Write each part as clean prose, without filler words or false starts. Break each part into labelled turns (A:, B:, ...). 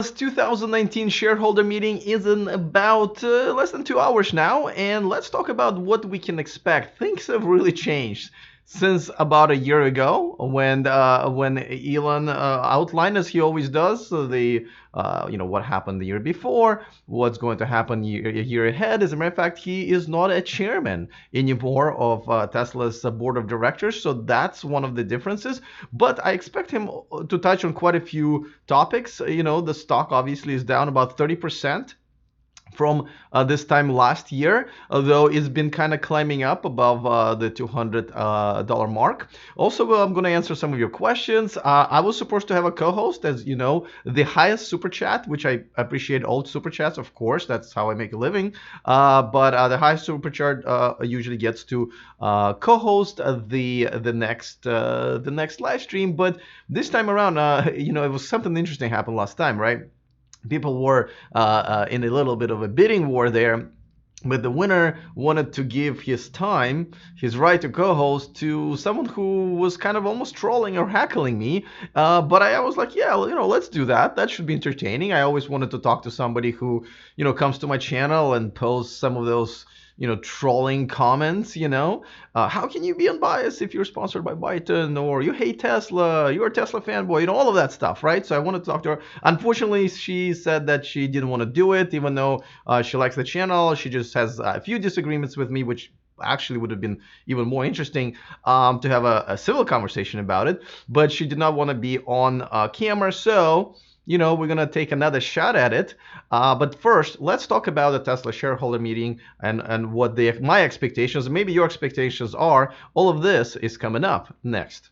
A: This 2019 shareholder meeting is in about less than 2 hours now, and let's talk about what we can expect. Things have really changed since about a year ago when Elon outlined, as he always does, the what happened the year before, what's going to happen a year ahead. As a matter of fact, he is not a chairman anymore of Tesla's board of directors, so that's one of the differences. But I expect him to touch on quite a few topics. The stock obviously is down about 30% from this time last year, although it's been kind of climbing up above the $200 mark. Also, I'm going to answer some of your questions. I was supposed to have a co-host, as you know, the highest super chat, which I appreciate all super chats, of course. That's how I make a living. But the highest super chat usually gets to co-host the next live stream. But this time around, it was something interesting happened last time, right? People were in a little bit of a bidding war there, but the winner wanted to give his time, his right to co-host, to someone who was kind of almost trolling or heckling me. But I was like, yeah, let's do that. That should be entertaining. I always wanted to talk to somebody who, comes to my channel and posts some of those, trolling comments. How can you be unbiased if you're sponsored by Biden, or you hate Tesla, you're a Tesla fanboy, all of that stuff, right? So I wanted to talk to her. Unfortunately, she said that she didn't want to do it, even though she likes the channel. She just has a few disagreements with me, which actually would have been even more interesting to have a civil conversation about it. But she did not want to be on camera, so we're going to take another shot at it. But first, let's talk about the Tesla shareholder meeting and what my expectations, maybe your expectations are. All of this is coming up next.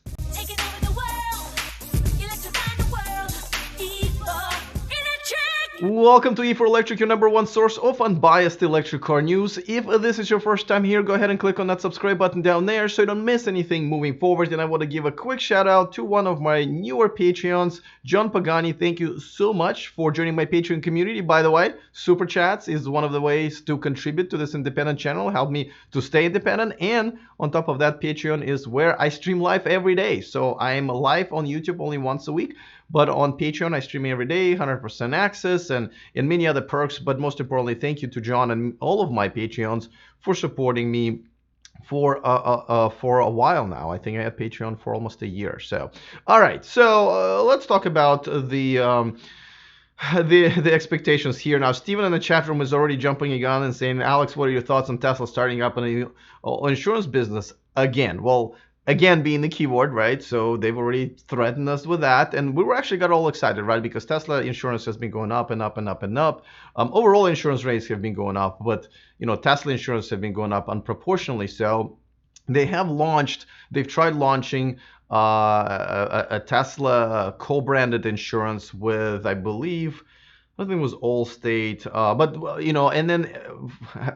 A: Welcome to E4Electric, your number one source of unbiased electric car news. If this is your first time here, go ahead and click on that subscribe button down there so you don't miss anything moving forward. And I want to give a quick shout out to one of my newer Patreons, John Pagani. Thank you so much for joining my Patreon community. By the way, Super Chats is one of the ways to contribute to this independent channel, help me to stay independent. And on top of that, Patreon is where I stream live every day. So I'm live on YouTube only once a week. But on Patreon, I stream every day, 100% access, and many other perks. But most importantly, thank you to John and all of my Patreons for supporting me for a while now. I think I had Patreon for almost a year. So, all right. So let's talk about the expectations here. Now, Steven in the chat room is already jumping a gun and saying, Alex, what are your thoughts on Tesla starting up an insurance business again? Well, again, being the keyword, right? So they've already threatened us with that. And we were actually got all excited, right? Because Tesla insurance has been going up and up and up and up. Overall insurance rates have been going up, but Tesla insurance have been going up unproportionally. So they've tried launching a Tesla co-branded insurance with, I believe, I think it was Allstate, but and then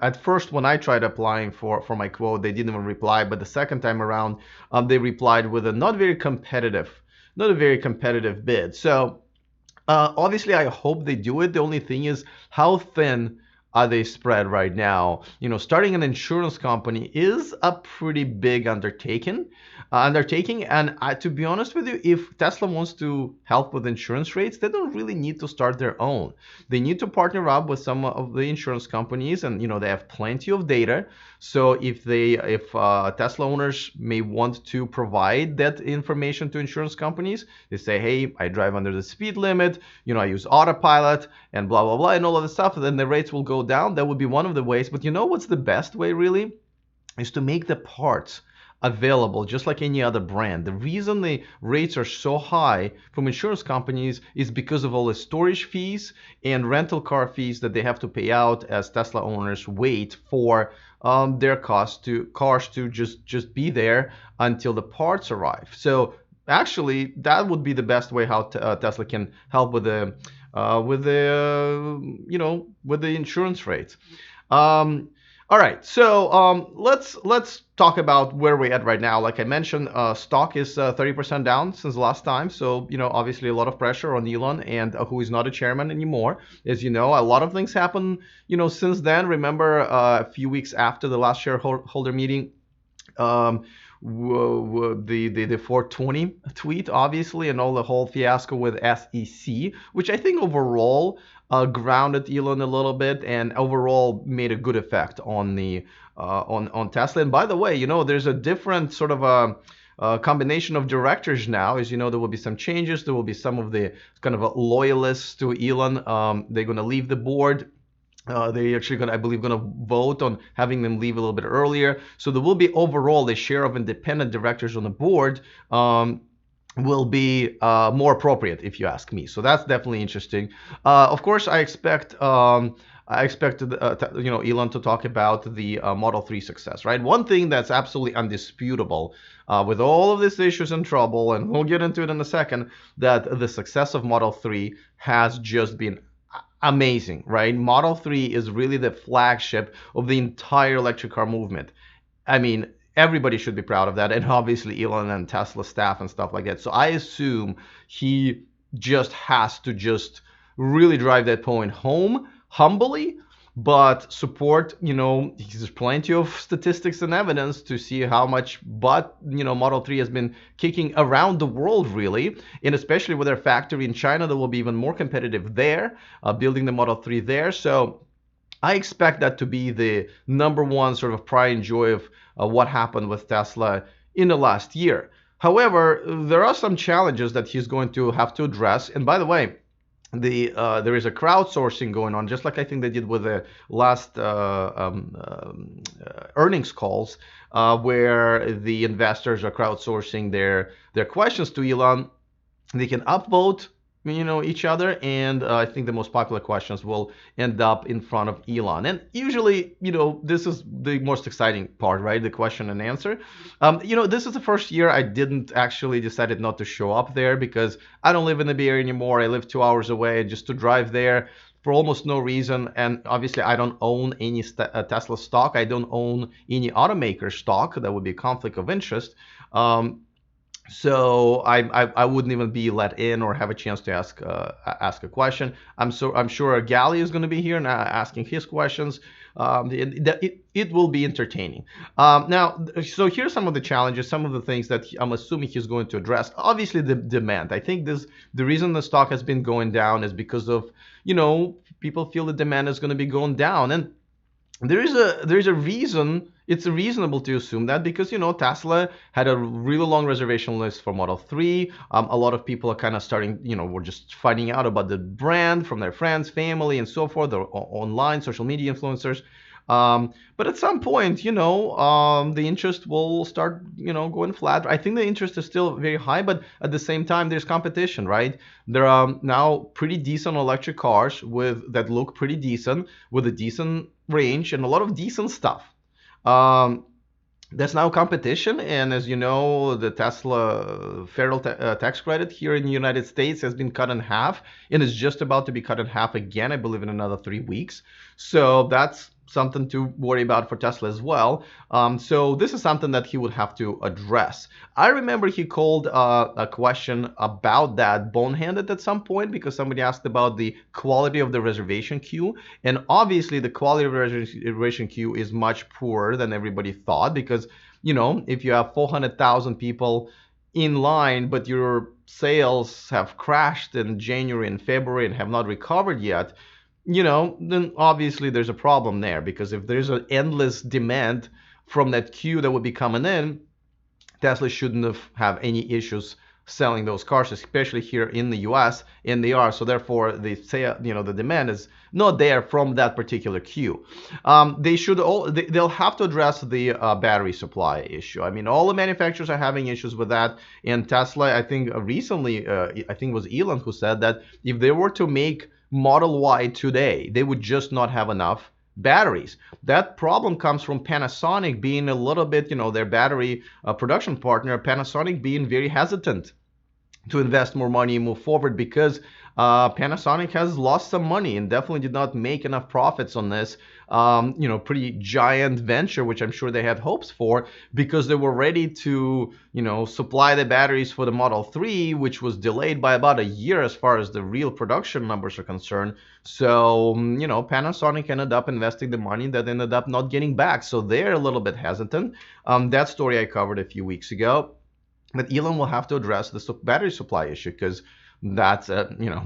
A: at first when I tried applying for my quote, they didn't even reply. But the second time around, they replied with a not a very competitive bid. So obviously, I hope they do it. The only thing is, how thin are they spread right now? Starting an insurance company is a pretty big undertaking. And to be honest with you, if Tesla wants to help with insurance rates, they don't really need to start their own. They need to partner up with some of the insurance companies, and they have plenty of data. So if Tesla owners may want to provide that information to insurance companies, they say, hey, I drive under the speed limit, I use autopilot and blah blah blah and all of the stuff, then the rates will go down. That would be one of the ways. But what's the best way really is to make the parts available just like any other brand. The reason the rates are so high from insurance companies is because of all the storage fees and rental car fees that they have to pay out as Tesla owners wait for their cars to just be there until the parts arrive. So actually, that would be the best way how Tesla can help with the insurance rates. All right, so let's talk about where we're at right now. Like I mentioned, stock is 30% down since last time. So, obviously a lot of pressure on Elon, and who is not a chairman anymore. As you know, a lot of things happen, since then. Remember, a few weeks after the last shareholder meeting, the 420 tweet, obviously, and all the whole fiasco with SEC, which I think overall grounded Elon a little bit and overall made a good effect on the on Tesla. And by the way, there's a different sort of a combination of directors now. As you know, there will be some changes. There will be some of the kind of loyalists to Elon. They're going to leave the board. They actually I believe, going to vote on having them leave a little bit earlier. So there will be overall a share of independent directors on the board. Will be more appropriate, if you ask me. So that's definitely interesting. Of course, I expect Elon to talk about the Model 3 success, right? One thing that's absolutely undisputable with all of these issues and trouble, and we'll get into it in a second, that the success of Model 3 has just been amazing, right? Model 3 is really the flagship of the entire electric car movement. I mean, everybody should be proud of that, and obviously Elon and Tesla staff and stuff like that. So I assume he just has to just really drive that point home humbly, but support. There's plenty of statistics and evidence to see how much Model 3 has been kicking around the world, really, and especially with their factory in China that will be even more competitive there, building the Model 3 there. So I expect that to be the number one sort of pride and joy of what happened with Tesla in the last year. However, there are some challenges that he's going to have to address. And by the way, there is a crowdsourcing going on, just like I think they did with the last earnings calls, where the investors are crowdsourcing their questions to Elon. They can upvote each other, and I think the most popular questions will end up in front of Elon. And usually, this is the most exciting part, right? The question and answer. This is the first year I didn't actually decided not to show up there because I don't live in the Bay Area anymore. I live 2 hours away. Just to drive there for almost no reason, and obviously I don't own any Tesla stock. I don't own any automaker stock. That would be a conflict of interest. So I wouldn't even be let in or have a chance to ask a question. I'm sure Gally is going to be here and asking his questions. It will be entertaining. Now, so here's some of the challenges, some of the things that I'm assuming he's going to address. Obviously, the demand. I think the reason the stock has been going down is because of people feel the demand is going to be going down, and there's a reason. It's reasonable to assume that because Tesla had a really long reservation list for Model 3. A lot of people are kind of starting, we're just finding out about the brand from their friends, family, and so forth. They're online social media influencers. But at some point, the interest will start, going flat. I think the interest is still very high, but at the same time, there's competition, right? There are now pretty decent electric cars that look pretty decent with a decent range and a lot of decent stuff. There's now competition, and as you know, the Tesla federal tax credit here in the United States has been cut in half, and is just about to be cut in half again, I believe, in another 3 weeks. So that's something to worry about for Tesla as well. So this is something that he would have to address. I remember he called a question about that boneheaded at some point because somebody asked about the quality of the reservation queue. And obviously the quality of the reservation queue is much poorer than everybody thought because, if you have 400,000 people in line, but your sales have crashed in January and February and have not recovered yet, then obviously there's a problem there because if there's an endless demand from that queue that would be coming in, Tesla shouldn't have any issues selling those cars, especially here in the US, and they are. So therefore, they say, the demand is not there from that particular queue. They'll have to address the battery supply issue. I mean, all the manufacturers are having issues with that. And Tesla, I think recently, I think it was Elon who said that if they were to make Model Y today, they would just not have enough batteries. That problem comes from Panasonic being a little bit, their battery production partner, Panasonic being very hesitant to invest more money and move forward, because Panasonic has lost some money and definitely did not make enough profits on this, pretty giant venture, which I'm sure they had hopes for, because they were ready to, supply the batteries for the Model 3, which was delayed by about a year as far as the real production numbers are concerned. So, Panasonic ended up investing the money that ended up not getting back. So they're a little bit hesitant. That story I covered a few weeks ago. But Elon will have to address the battery supply issue, because that's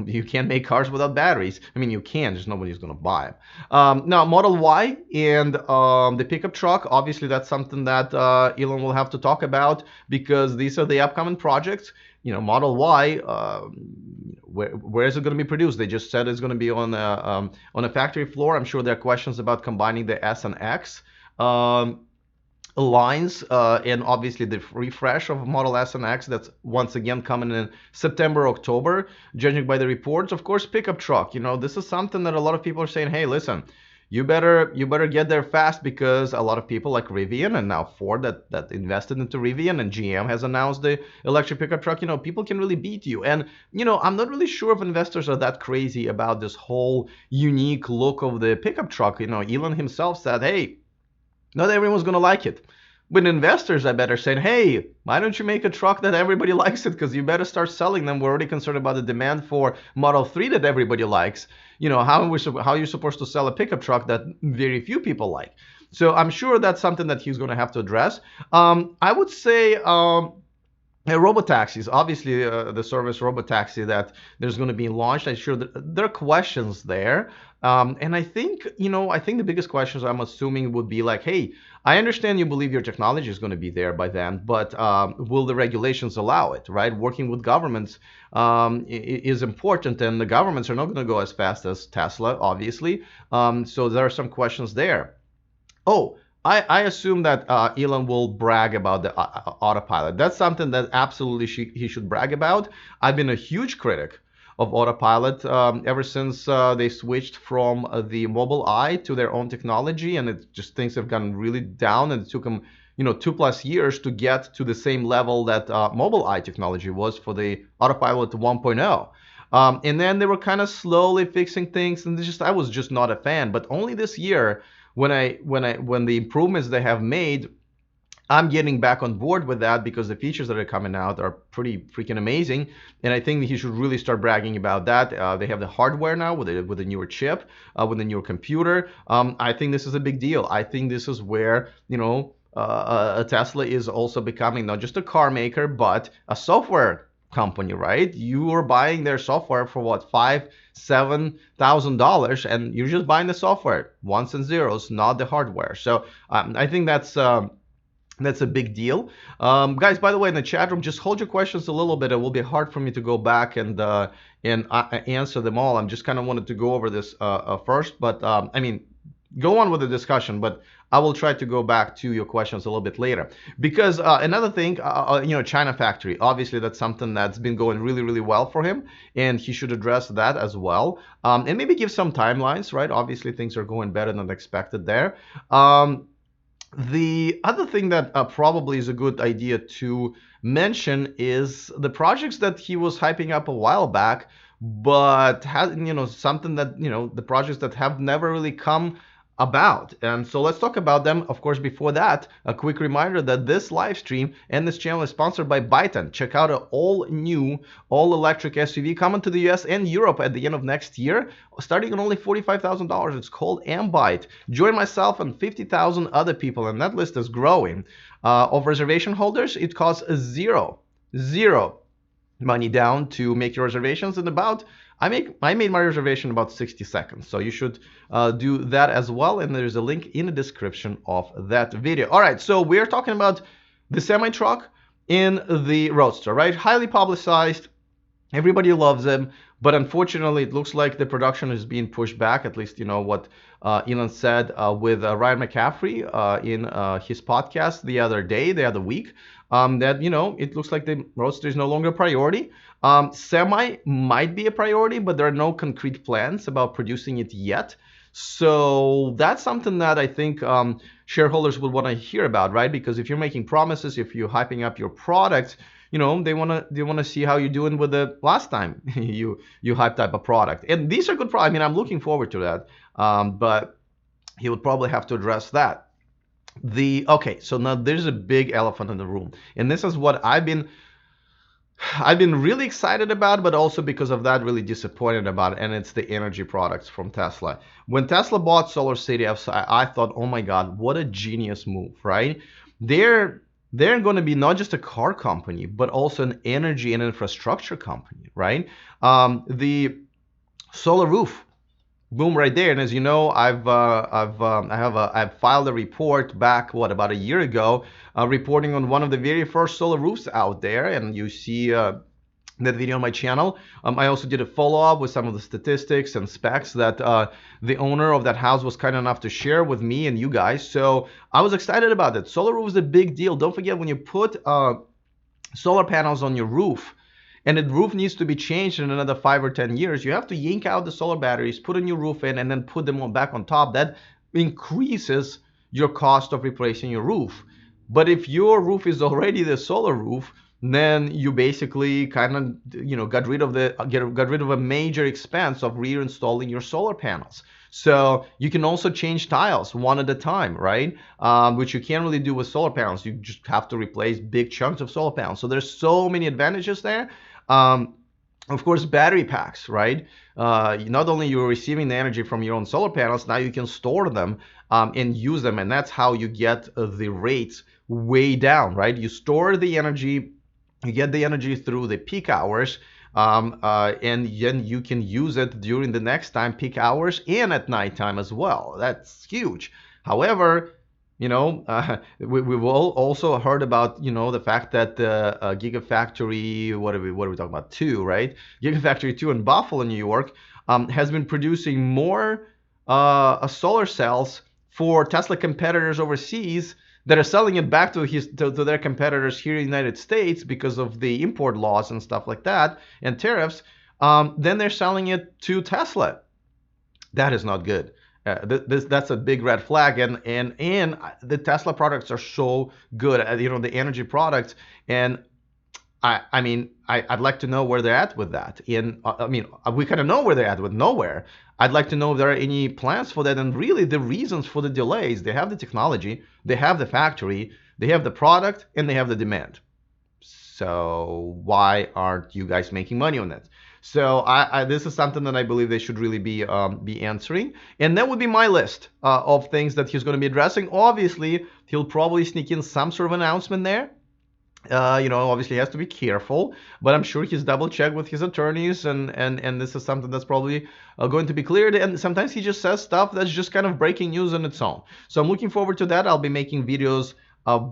A: you can't make cars without batteries. I mean, you can, just nobody's going to buy them. Now, Model Y and the pickup truck, obviously that's something that Elon will have to talk about, because these are the upcoming projects. Model Y, where is it going to be produced? They just said it's going to be on a factory floor. I'm sure there are questions about combining the S and X. Lines, and obviously the refresh of Model S and X that's once again coming in September, October, judging by the reports. Of course, pickup truck. This is something that a lot of people are saying, hey, listen, you better get there fast, because a lot of people like Rivian and now Ford that invested into Rivian, and GM has announced the electric pickup truck. People can really beat you. And I'm not really sure if investors are that crazy about this whole unique look of the pickup truck. Elon himself said, hey, not everyone's going to like it. But investors, I better say, hey, why don't you make a truck that everybody likes it? Because you better start selling them. We're already concerned about the demand for Model 3 that everybody likes. How are you supposed to sell a pickup truck that very few people like? So I'm sure that's something that he's going to have to address. I would say robotaxis, obviously, the service robotaxi that there's going to be launched. I'm sure that there are questions there, and I think the biggest questions I'm assuming would be like, hey, I understand you believe your technology is going to be there by then, but will the regulations allow it? Right? Working with governments is important, and the governments are not going to go as fast as Tesla, obviously. So there are some questions there. Oh, I assume that Elon will brag about the autopilot. That's something that absolutely he should brag about. I've been a huge critic of autopilot ever since they switched from the Mobile to their own technology, and it just things have gone really down, and it took them 2+ years to get to the same level that Mobile technology was for the autopilot 1.0. And then they were kind of slowly fixing things, and I was just not a fan. But only this year, when the improvements they have made, I'm getting back on board with that, because the features that are coming out are pretty freaking amazing, and I think that he should really start bragging about that. They have the hardware now with a newer chip, with a newer computer. I think this is a big deal. I think this is where Tesla is also becoming not just a car maker, but a software company, right? You are buying their software for what, $5,000-7,000, and you're just buying the software, ones and zeros, not the hardware. So I think that's a big deal. Guys, by the way, in the chat room, just hold your questions a little bit. It will be hard for me to go back and answer them all. I'm just kind of wanted to go over this first, but go on with the discussion, but I will try to go back to your questions a little bit later. Because another thing, China factory, obviously that's something that's been going really, really well for him, and he should address that as well. And maybe give some timelines, right? Obviously things are going better than expected there. The other thing that probably is a good idea to mention is the projects that he was hyping up a while back, but has something that the projects that have never really come about. And so let's talk about them. Of course, before that, a quick reminder that this live stream and this channel is sponsored by Byton. Check out an all-new, all-electric SUV coming to the US and Europe at the end of next year, starting at only $45,000. It's called Ambite. Join myself and 50,000 other people, and that list is growing. Of reservation holders, it costs zero money down to make your reservations, and I made my reservation in about 60 seconds. So you should do that as well, and there's a link in the description of that video. All right, so we're talking about the semi-truck in the Roadster, right? Highly publicized. Everybody loves them, but unfortunately, it looks like the production is being pushed back. At least what Elon said with Ryan McCaffrey in his podcast the other week. That it looks like the Roadster is no longer a priority. Semi might be a priority, but there are no concrete plans about producing it yet. So that's something that I think shareholders would want to hear about, right? Because if you're making promises, if you're hyping up your product, they want to see how you're doing with the last time you hyped up a product. And these are good products. I mean, I'm looking forward to that. But he would probably have to address that. Okay, so now there's a big elephant in the room, and this is what I've been really excited about, but also because of that, really disappointed about it, and it's the energy products from Tesla. When Tesla bought SolarCity, I thought, oh my God, what a genius move, right? They're they're going to be not just a car company, but also an energy and infrastructure company, right? The solar roof, boom, right there. And as you know, I've filed a report back about a year ago, reporting on one of the very first solar roofs out there, and you see that video on my channel. I also did a follow-up with some of the statistics and specs that the owner of that house was kind enough to share with me and you guys. So I was excited about it. Solar roof is a big deal. Don't forget, when you put solar panels on your roof, and the roof needs to be changed in another 5 or 10 years, you have to yank out the solar batteries, put a new roof in, and then put them back on top. That increases your cost of replacing your roof. But if your roof is already the solar roof, then you basically kind of got rid of a major expense of reinstalling your solar panels. So you can also change tiles one at a time, right? Which you can't really do with solar panels. You just have to replace big chunks of solar panels. So there's so many advantages there. Of course, battery packs, right? Not only you're receiving the energy from your own solar panels, now you can store them and use them, and that's how you get the rates way down, right? You store the energy, you get the energy through the peak hours, and then you can use it during the next time peak hours and at nighttime as well. That's huge. However, we've all also heard about the fact that the Gigafactory, what are we talking about, 2, right? Gigafactory 2 in Buffalo, New York, has been producing more solar cells for Tesla competitors overseas that are selling it back to their competitors here in the United States because of the import laws and stuff like that and tariffs. Then they're selling it to Tesla. That is not good. That's a big red flag, and the Tesla products are so good, the energy products, and I mean, I'd like to know where they're at with that. And I mean, we kind of know where they're at with nowhere. I'd like to know if there are any plans for that, and really the reasons for the delays. They have the technology, they have the factory, they have the product, and they have the demand. So why aren't you guys making money on that? So this is something that I believe they should really be answering. And that would be my list of things that he's going to be addressing. Obviously, he'll probably sneak in some sort of announcement there. Obviously he has to be careful, but I'm sure he's double checked with his attorneys, and this is something that's probably going to be cleared. And sometimes he just says stuff that's just kind of breaking news on its own. So I'm looking forward to that. I'll be making videos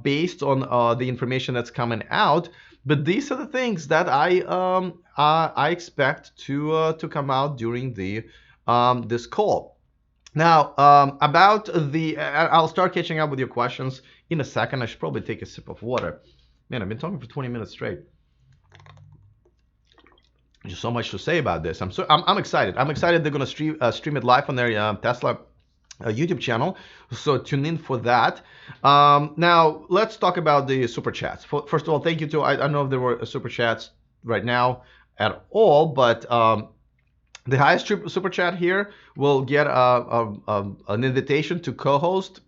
A: based on the information that's coming out. But these are the things that I expect to come out during this call. Now, I'll start catching up with your questions in a second. I should probably take a sip of water. Man, I've been talking for 20 minutes straight. Just so much to say about this. I'm excited. I'm excited they're going to stream it live on their Tesla YouTube channel. So tune in for that. Now, let's talk about the super chats. First of all, thank you to, I don't know if there were super chats right now at all, but the highest super chat here will get an invitation to co-host,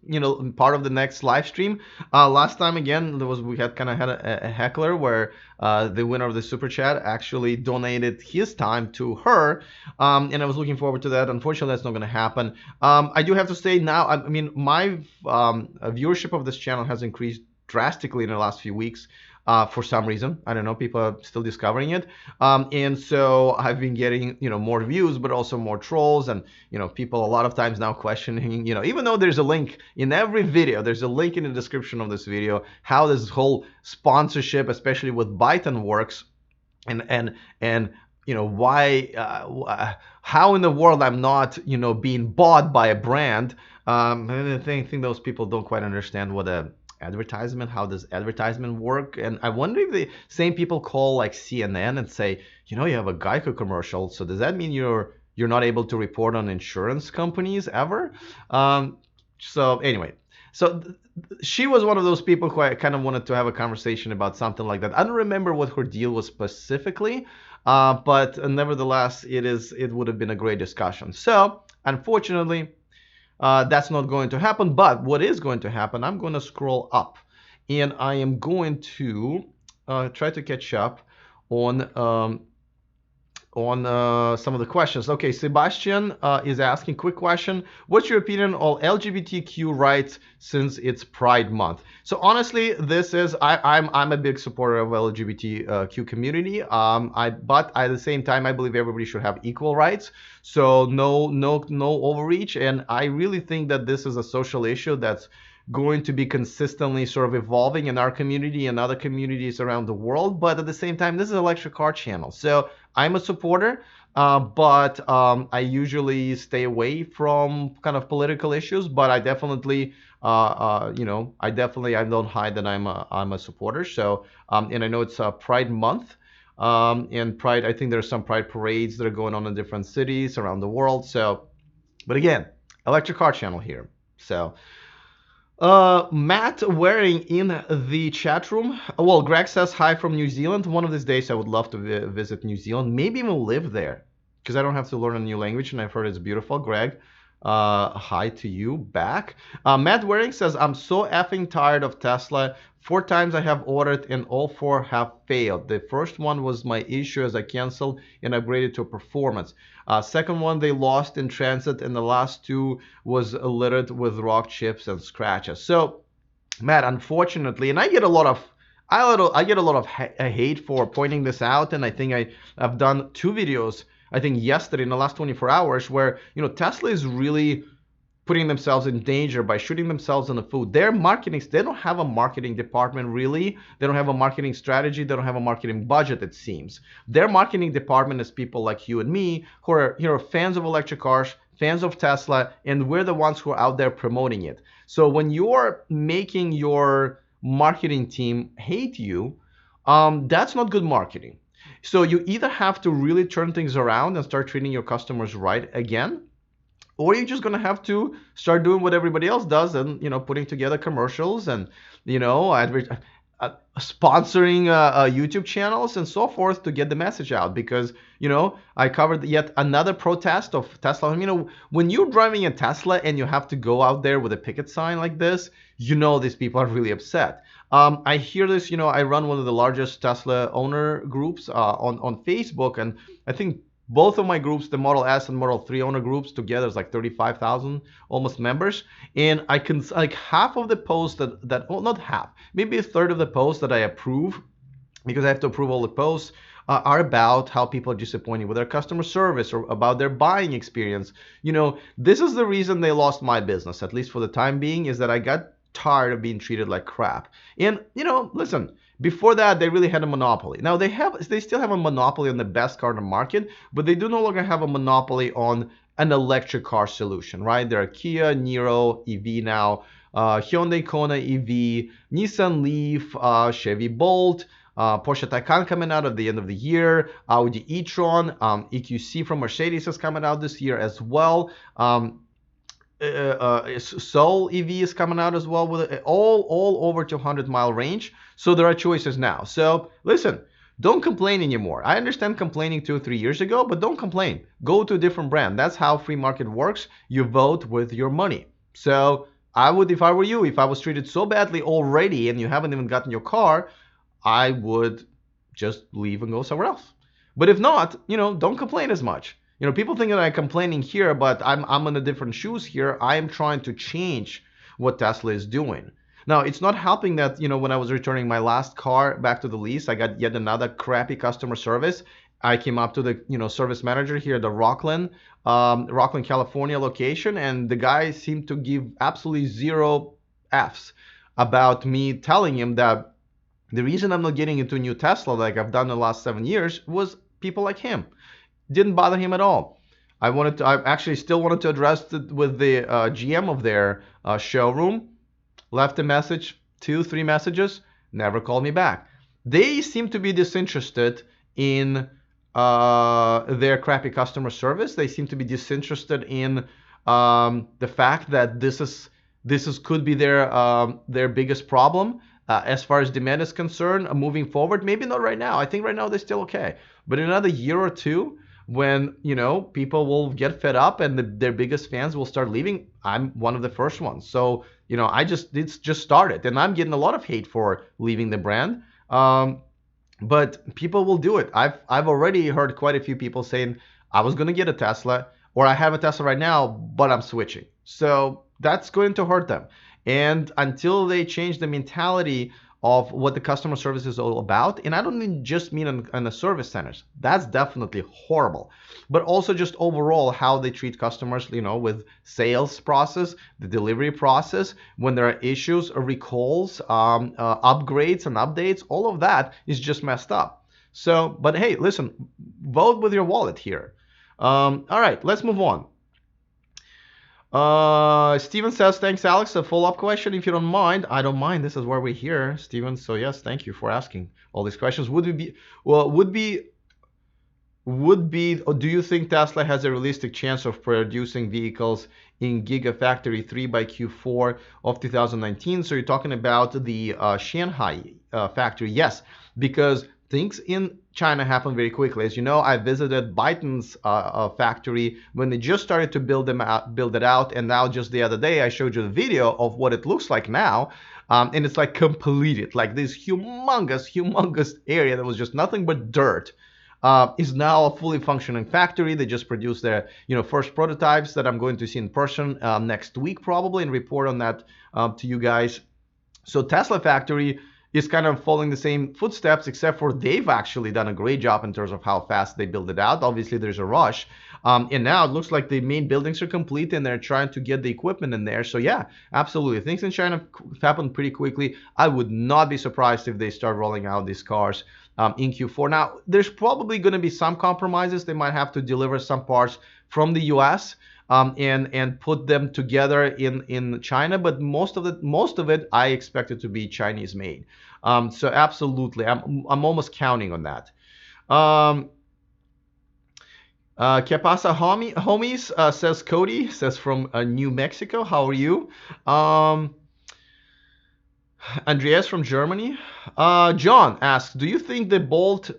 A: part of the next live stream. Last time, again, we had a heckler where the winner of the super chat actually donated his time to her, and I was looking forward to that. Unfortunately, that's not going to happen. I do have to say now, I mean, my viewership of this channel has increased drastically in the last few weeks. For some reason, I don't know, people are still discovering it, and so I've been getting more views, but also more trolls, and people a lot of times now questioning, even though there's a link in every video, there's a link in the description of this video, how this whole sponsorship, especially with Byton, works, and why, how in the world I'm not being bought by a brand. I think those people don't quite understand what how does advertisement work. And I wonder if the same people call like CNN and say, you have a Geico commercial, so does that mean you're not able to report on insurance companies ever? So anyway, So she was one of those people who I kind of wanted to have a conversation about something like that. I don't remember what her deal was specifically, but nevertheless, it would have been a great discussion. So unfortunately, that's not going to happen. But what is going to happen? I'm going to scroll up, and I am going to try to catch up on some of the questions. Okay, Sebastian is asking, quick question. What's your opinion on LGBTQ rights since it's Pride Month? So honestly, I'm a big supporter of LGBTQ community. But at the same time, I believe everybody should have equal rights. So no overreach. And I really think that this is a social issue that's going to be consistently sort of evolving in our community and other communities around the world. But at the same time, this is an electric car channel. So I'm a supporter, but I usually stay away from kind of political issues. But I definitely, I don't hide that I'm a supporter. So, and I know it's Pride Month. And Pride, I think there's some Pride parades that are going on in different cities around the world. So, but again, electric car channel here. So, Matt Waring in the chat room. Well, Greg says hi from New Zealand. One of these days, I would love to visit New Zealand. Maybe even live there because I don't have to learn a new language, and I've heard it's beautiful. Greg, hi to you back. Matt Waring says, I'm so effing tired of Tesla. 4 times I have ordered, and all 4 have failed. The first one was my issue as I canceled and upgraded to performance. Second one, they lost in transit, and the last 2 was littered with rock chips and scratches. So, Matt, unfortunately, and I get a lot of hate for pointing this out, and I think I've done 2 videos, I think yesterday in the last 24 hours, where Tesla is really putting themselves in danger by shooting themselves in the foot. Their marketing, they don't have a marketing department really. They don't have a marketing strategy. They don't have a marketing budget, it seems. Their marketing department is people like you and me who are fans of electric cars, fans of Tesla, and we're the ones who are out there promoting it. So when you're making your marketing team hate you, that's not good marketing. So you either have to really turn things around and start treating your customers right again, or you're just gonna have to start doing what everybody else does and putting together commercials and sponsoring YouTube channels and so forth to get the message out. Because I covered yet another protest of Tesla. When you're driving a Tesla and you have to go out there with a picket sign like this, these people are really upset. I hear this. I run one of the largest Tesla owner groups on Facebook, and I think both of my groups, the Model S and Model 3 owner groups together, is like 35,000 almost members. And I can, like, half of the posts well, not half, maybe a third of the posts that I approve, because I have to approve all the posts, are about how people are disappointed with their customer service or about their buying experience. This is the reason they lost my business, at least for the time being, is that I got tired of being treated like crap. And listen, before that, they really had a monopoly. Now they still have a monopoly on the best car in the market, but they do no longer have a monopoly on an electric car solution, right? There are Kia Niro EV now, Hyundai Kona EV, Nissan Leaf, Chevy Bolt, Porsche Taycan coming out at the end of the year, Audi e-tron, EQC from Mercedes is coming out this year as well. Soul EV is coming out as well with all over 200-mile range. So there are choices now. So listen, don't complain anymore. I understand complaining 2 or 3 years ago, but don't complain. Go to a different brand. That's how free market works. You vote with your money. So I would, if I were you, if I was treated so badly already and you haven't even gotten your car, I would just leave and go somewhere else. But if not, don't complain as much. People think that I'm complaining here, but I'm in the different shoes here. I am trying to change what Tesla is doing. Now, it's not helping that, when I was returning my last car back to the lease, I got yet another crappy customer service. I came up to the, service manager here at the Rockland, California location, and the guy seemed to give absolutely 0 Fs about me telling him that the reason I'm not getting into a new Tesla like I've done the last 7 years was people like him. Didn't bother him at all. I actually still wanted to address it with the GM of their showroom. Left a message, 2-3 messages, never called me back. They seem to be disinterested in their crappy customer service. They seem to be disinterested in the fact that this is this is could be their biggest problem as far as demand is concerned moving forward. Maybe not right now. I think right now they're still okay, but in another year or two, when people will get fed up and their biggest fans will start leaving, I'm one of the first ones. So it's just started, and I'm getting a lot of hate for leaving the brand. But people will do it. I've already heard quite a few people saying I was gonna get a Tesla, or I have a Tesla right now, but I'm switching. So that's going to hurt them. And until they change the mentality of what the customer service is all about, and I don't just mean in the service centers, that's definitely horrible, but also just overall how they treat customers, with sales process, the delivery process, when there are issues or recalls, upgrades and updates, all of that is just messed up. So, but hey, listen, vote with your wallet here. All right, let's move on. Steven says, thanks, Alex. A follow-up question, if you don't mind. I don't mind. This is why we're here, Steven. So yes, thank you for asking all these questions. Or do you think Tesla has a realistic chance of producing vehicles in Giga Factory 3 by Q4 of 2019? So you're talking about the Shanghai factory. Yes, because things in China happen very quickly. As you know, I visited Byton's factory when they just started to build it out, and now just the other day I showed you the video of what it looks like now, and it's like completed, like this humongous area that was just nothing but dirt. Is now a fully functioning factory. They just produced their first prototypes that I'm going to see in person next week probably, and report on that to you guys. So Tesla factory is kind of following the same footsteps, except for they've actually done a great job in terms of how fast they build it out. Obviously, there's a rush. And now it looks like the main buildings are complete and they're trying to get the equipment in there. So yeah, absolutely. Things in China happen pretty quickly. I would not be surprised if they start rolling out these cars in Q4. Now, there's probably going to be some compromises. They might have to deliver some parts from the US and put them together in China, but most of it I expect it to be Chinese made. So absolutely, I'm almost counting on that. Que pasa, homies? Says Cody. Says from New Mexico. How are you? Andreas from Germany. John asks, do you think the Bolt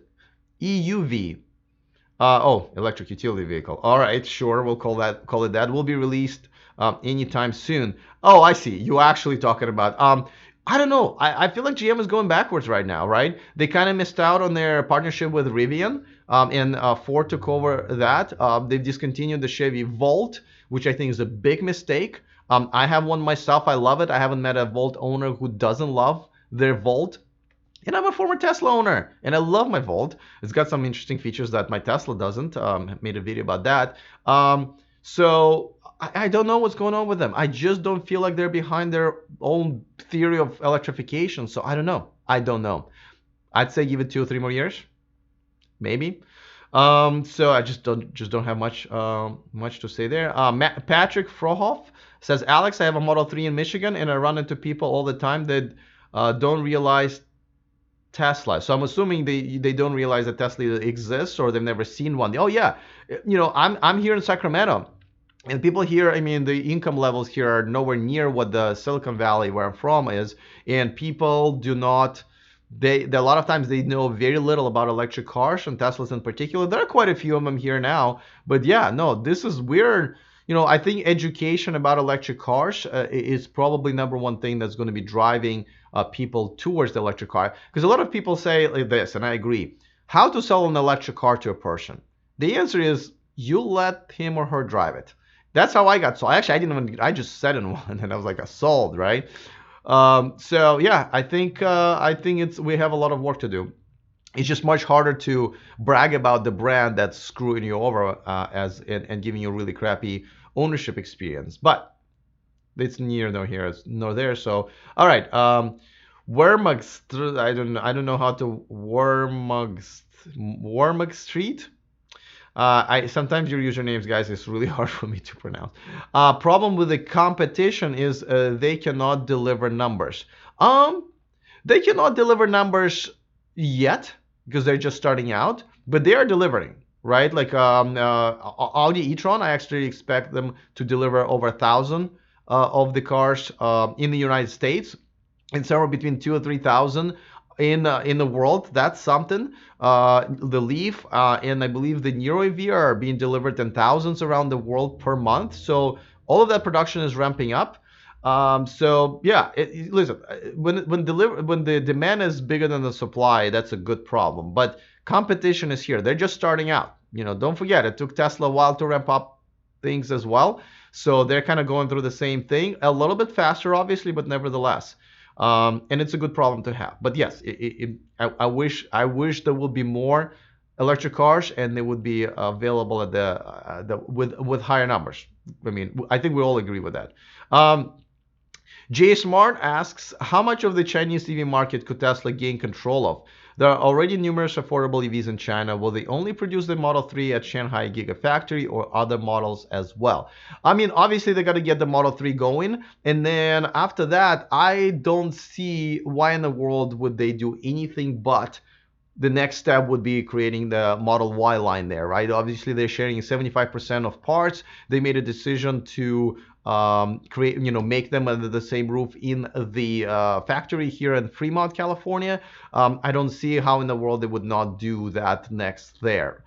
A: EUV, electric utility vehicle. All right, sure, we'll call it that. Will be released anytime soon. Oh, I see. You actually talking about. I don't know. I feel like GM is going backwards right now, right? They kind of missed out on their partnership with Rivian, and Ford took over that. They've discontinued the Chevy Volt, which I think is a big mistake. I have one myself. I love it. I haven't met a Volt owner who doesn't love their Volt. And I'm a former Tesla owner, and I love my Volt. It's got some interesting features that my Tesla doesn't. Made a video about that. So I don't know what's going on with them. I just don't feel like they're behind their own theory of electrification. So I don't know. I'd say give it 2 or 3 more years, maybe. So I just don't have much to say there. Patrick Frohoff says, Alex, I have a Model 3 in Michigan, and I run into people all the time that don't realize Tesla. So I'm assuming they don't realize that Tesla exists, or they've never seen one. Oh yeah, I'm here in Sacramento, and people here, I mean, the income levels here are nowhere near what the Silicon Valley where I'm from is, and people do not. A lot of times they know very little about electric cars and Teslas in particular. There are quite a few of them here now, but yeah, no, this is weird. I think education about electric cars is probably number one thing that's going to be driving people towards the electric car. Because a lot of people say like this, and I agree, how to sell an electric car to a person? The answer is you let him or her drive it. That's how I got sold. Actually, I just sat in one and I was like, sold, right? So yeah, I think we have a lot of work to do. It's just much harder to brag about the brand that's screwing you over and giving you a really crappy ownership experience. But it's neither nor here nor there. So all right, Wormug, I don't know how to Wormug Street. Sometimes your usernames, guys, is really hard for me to pronounce. Problem with the competition is they cannot deliver numbers. They cannot deliver numbers yet because they're just starting out, but they are delivering, right? Like Audi e-tron, I actually expect them to deliver over 1,000 of the cars in the United States, and somewhere between 2 or 3 thousand in the world. That's something. The Leaf and I believe the Nero EV are being delivered in thousands around the world per month. So all of that production is ramping up. So yeah, listen, when the demand is bigger than the supply, that's a good problem. But competition is here. They're just starting out. Don't forget, it took Tesla a while to ramp up things as well. So they're kind of going through the same thing, a little bit faster, obviously, but nevertheless. And it's a good problem to have. But yes, I wish there would be more electric cars and they would be available at the with higher numbers. I mean, I think we all agree with that. Jay Smart asks, how much of the Chinese EV market could Tesla gain control of? There are already numerous affordable EVs in China. Will they only produce the Model 3 at Shanghai Gigafactory or other models as well? I mean, obviously they got to get the Model 3 going, and then after that, I don't see why in the world would they do anything but the next step would be creating the Model Y line there, right? Obviously, they're sharing 75% of parts. They made a decision to make them under the same roof in the factory here in Fremont, California. I don't see how in the world they would not do that next there.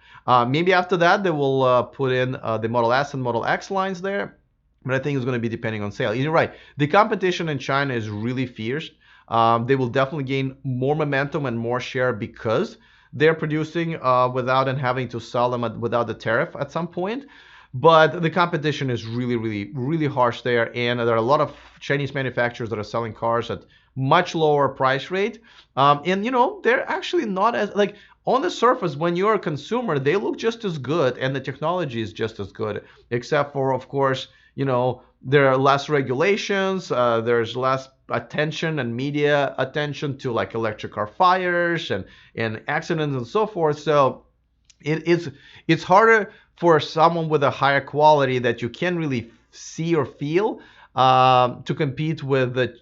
A: Maybe after that, they will put in the Model S and Model X lines there. But I think it's going to be depending on sale. You're right. The competition in China is really fierce. They will definitely gain more momentum and more share because they're producing without and having to sell them without the tariff at some point. But the competition is really, really, really harsh there. And there are a lot of Chinese manufacturers that are selling cars at much lower price rate. And, they're actually not as, like, on the surface, when you're a consumer, they look just as good and the technology is just as good, except for, of course, there are less regulations, there's less attention and media attention to like electric car fires and accidents and so forth. So it's harder for someone with a higher quality that you can really see or feel to compete with the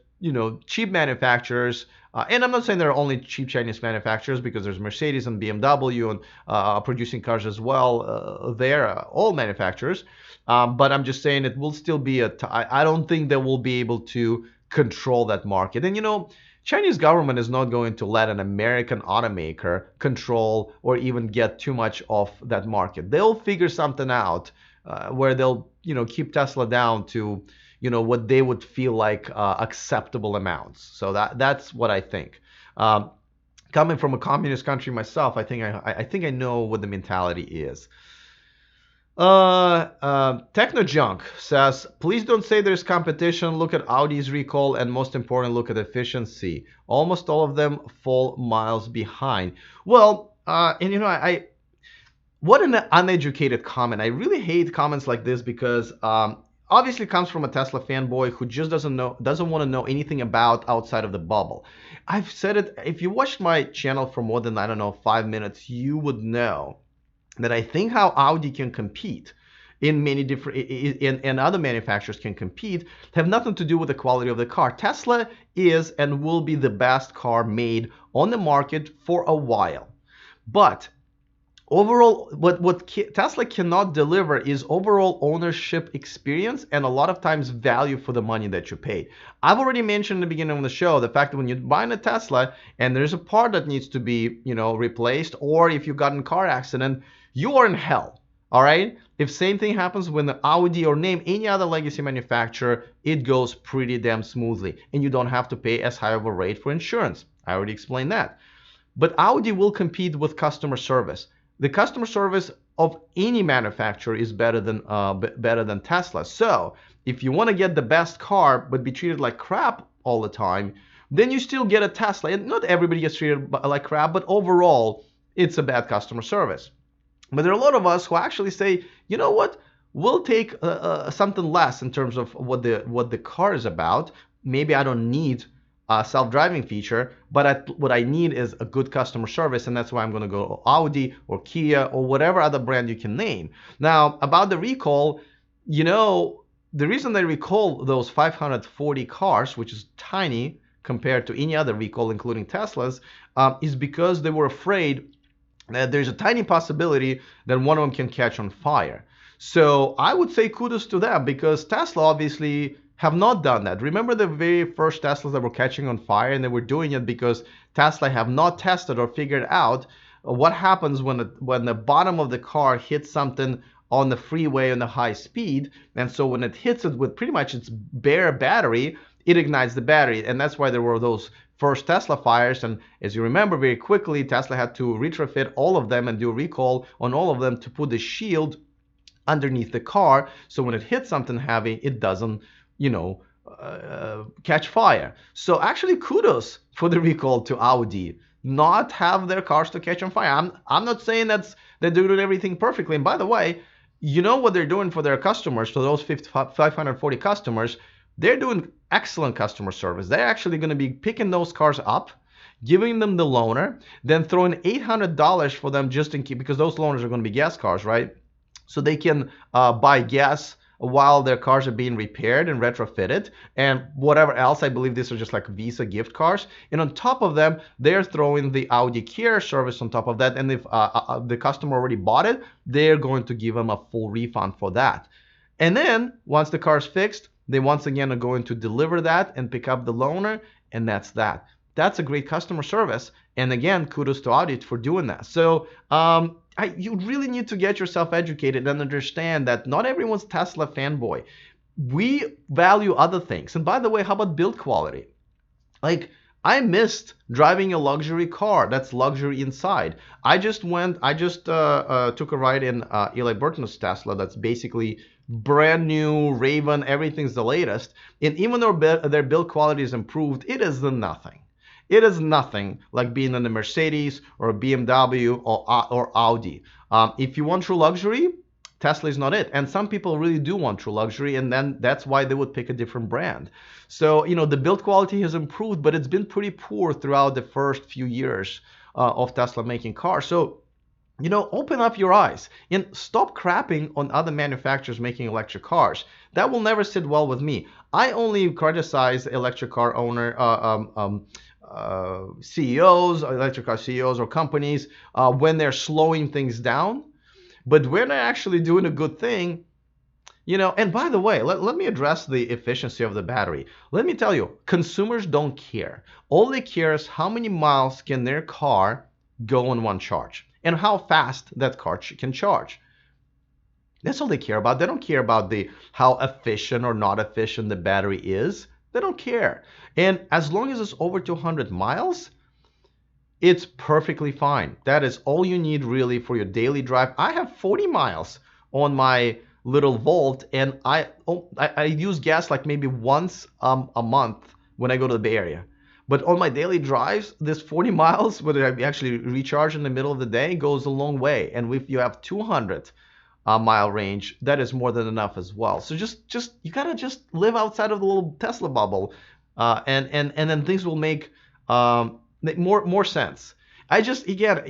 A: cheap manufacturers. And I'm not saying there are only cheap Chinese manufacturers, because there's Mercedes and BMW and producing cars as well. They're all manufacturers. But I'm just saying it will still be I don't think they will be able to control that market. And Chinese government is not going to let an American automaker control or even get too much of that market. They'll figure something out where they'll keep Tesla down to what they would feel like acceptable amounts. So that's what I think. Coming from a communist country myself, I think I know what the mentality is. Technojunk says, please don't say there's competition. Look at Audi's recall, and most important, look at efficiency. Almost all of them fall miles behind. Well, and what an uneducated comment. I really hate comments like this because obviously it comes from a Tesla fanboy who just doesn't want to know anything about outside of the bubble. I've said it. If you watched my channel for more than, 5 minutes, you would know that I think how Audi can compete in many different and other manufacturers can compete have nothing to do with the quality of the car. Tesla is and will be the best car made on the market for a while. But overall, what Tesla cannot deliver is overall ownership experience and a lot of times value for the money that you pay. I've already mentioned in the beginning of the show the fact that when you're buying a Tesla and there's a part that needs to be replaced, or if you got in a car accident, you are in hell. All right? If same thing happens with the Audi or name any other legacy manufacturer, it goes pretty damn smoothly and you don't have to pay as high of a rate for insurance. I already explained that. But Audi will compete with customer service. The customer service of any manufacturer is better than Tesla. So if you want to get the best car but be treated like crap all the time, then you still get a Tesla. And not everybody gets treated like crap, but overall, it's a bad customer service. But there are a lot of us who actually say, you know what, we'll take something less in terms of what the car is about. Maybe I don't need a self-driving feature, but what I need is a good customer service, and that's why I'm going to go Audi or Kia or whatever other brand you can name. Now, about the recall, the reason they recall those 540 cars, which is tiny compared to any other recall, including Tesla's, is because they were afraid that there's a tiny possibility that one of them can catch on fire. So I would say kudos to them, because Tesla obviously have not done that. Remember the very first Teslas that were catching on fire, and they were doing it because Tesla have not tested or figured out what happens when the bottom of the car hits something on the freeway on the high speed. And so when it hits it with pretty much its bare battery, it ignites the battery. And that's why there were those first Tesla fires. And as you remember, very quickly, Tesla had to retrofit all of them and do a recall on all of them to put the shield underneath the car, so when it hits something heavy, it doesn't, catch fire. So actually, kudos for the recall to Audi, not have their cars to catch on fire. I'm not saying they're doing everything perfectly. And by the way, you know what they're doing for their customers, for those 540 customers, they're doing excellent customer service. They're actually going to be picking those cars up, giving them the loaner, then throwing $800 for them just in case, because those loaners are going to be gas cars, right? So they can buy gas while their cars are being repaired and retrofitted, and whatever else. I believe these are just like Visa gift cards. And on top of them, they're throwing the Audi Care service on top of that. And if the customer already bought it, they're going to give them a full refund for that. And then once the car is fixed, they once again are going to deliver that and pick up the loaner, and that's that. That's a great customer service. And again, kudos to Audi for doing that. So you really need to get yourself educated and understand that not everyone's Tesla fanboy. We value other things. And by the way, how about build quality? Like, I missed driving a luxury car that's luxury inside. I just took a ride in Eli Burton's Tesla that's basically brand new, Raven, everything's the latest. And even though their build quality is improved, it is nothing. It is nothing like being in a Mercedes or a BMW or Audi. If you want true luxury, Tesla is not it. And some people really do want true luxury, and then that's why they would pick a different brand. So, the build quality has improved, but it's been pretty poor throughout the first few years of Tesla making cars. So, open up your eyes and stop crapping on other manufacturers making electric cars. That will never sit well with me. I only criticize electric car CEOs, electric car CEOs or companies when they're slowing things down. But when they're actually doing a good thing, and by the way, let me address the efficiency of the battery. Let me tell you, consumers don't care. All they care is how many miles can their car go on one charge and how fast that car can charge. That's all they care about. They don't care about how efficient or not efficient the battery is. They don't care. And as long as it's over 200 miles, it's perfectly fine. That is all you need really for your daily drive. I have 40 miles on my little Volt, and I use gas like maybe once a month when I go to the Bay Area. But on my daily drives, this 40 miles, whether I actually recharge in the middle of the day, goes a long way. And if you have 200 mile range, that is more than enough as well. So just you gotta just live outside of the little Tesla bubble, and then things will make more sense. I just, again,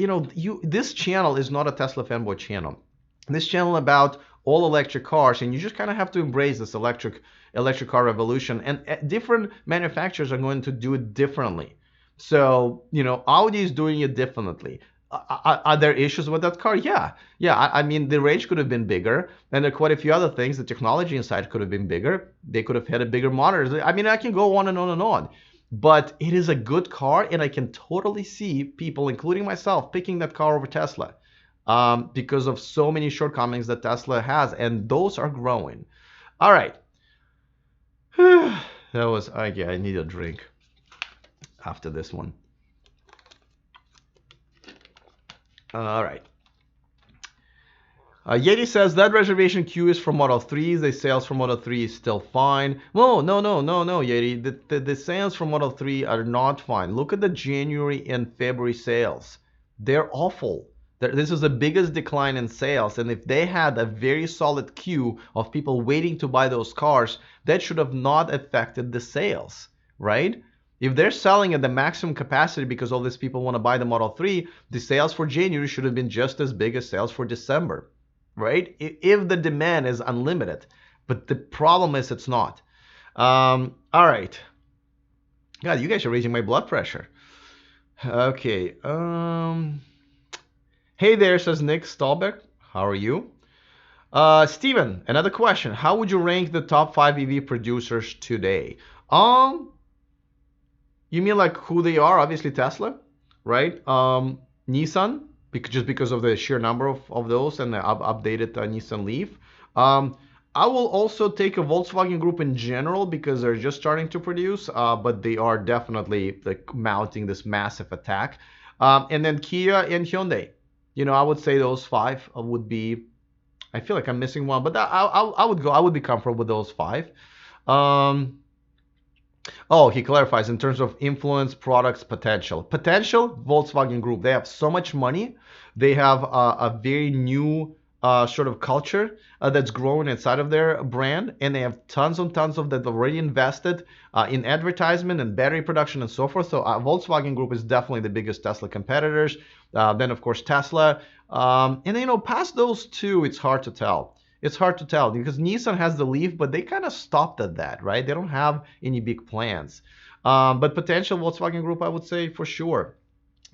A: this channel is not a Tesla fanboy channel. This channel about all electric cars, and you just kind of have to embrace this electric car revolution. And different manufacturers are going to do it differently. So Audi is doing it differently. Are there issues with that car? Yeah. I mean, the range could have been bigger, and there are quite a few other things. The technology inside could have been bigger. They could have had a bigger monitor. I mean, I can go on and on and on. But it is a good car, and I can totally see people, including myself, picking that car over Tesla because of so many shortcomings that Tesla has, and those are growing. All right. That was, I need a drink after this one. All right. Yeti says that reservation queue is for Model 3s. The sales for Model 3 is still fine. No, Yeti. The sales for Model 3 are not fine. Look at the January and February sales. They're awful. This is the biggest decline in sales. And if they had a very solid queue of people waiting to buy those cars, that should have not affected the sales, right? If they're selling at the maximum capacity because all these people want to buy the Model 3, the sales for January should have been just as big as sales for December, right? If the demand is unlimited. But the problem is it's not. All right. God, you guys are raising my blood pressure. Okay. Hey there, says Nick Stolbeck. How are you? Steven, another question. How would you rank the top 5 EV producers today? Um, you mean like who they are? Obviously Tesla, right? Nissan, just because of the sheer number of those and the updated Nissan Leaf. Um, I will also take a Volkswagen Group in general because they're just starting to produce, but they are definitely like mounting this massive attack. And then Kia and Hyundai. I would say those five would be. I feel like I'm missing one, but I would go. I would be comfortable with those five. Um, Oh, he clarifies in terms of influence, products, potential. Potential, Volkswagen Group. They have so much money. They have a very new sort of culture that's growing inside of their brand, and they have tons and tons of that already invested in advertisement and battery production and so forth. So Volkswagen Group is definitely the biggest Tesla competitors. Then of course Tesla, and past those two, it's hard to tell. It's hard to tell because Nissan has the Leaf, but they kind of stopped at that, right? They don't have any big plans. But potential Volkswagen Group, I would say for sure.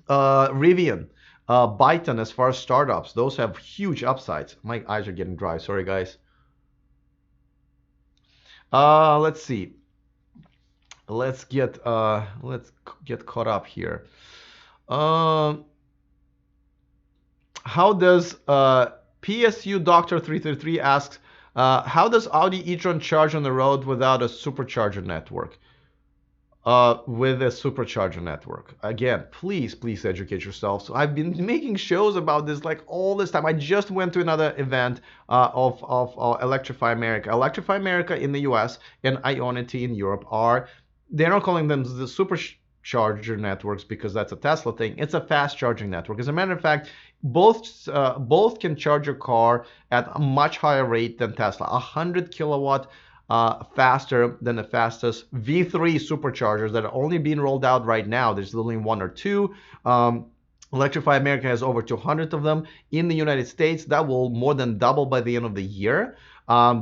A: Rivian, Byton, as far as startups, those have huge upsides. My eyes are getting dry. Sorry, guys. Let's see. Let's get caught up here. Um, how does PSU Doctor 333 asks, how does Audi e-tron charge on the road without a supercharger network? With a supercharger network. Again, please educate yourself. So I've been making shows about this like all this time. I just went to another event of Electrify America. Electrify America in the US and Ionity in Europe they're not calling them the supercharger networks because that's a Tesla thing. It's a fast charging network. As a matter of fact, both can charge your car at a much higher rate than Tesla. 100 kilowatt faster than the fastest V3 superchargers that are only being rolled out right now. There's only one or two. Electrify America has over 200 of them in the United States. That will more than double by the end of the year.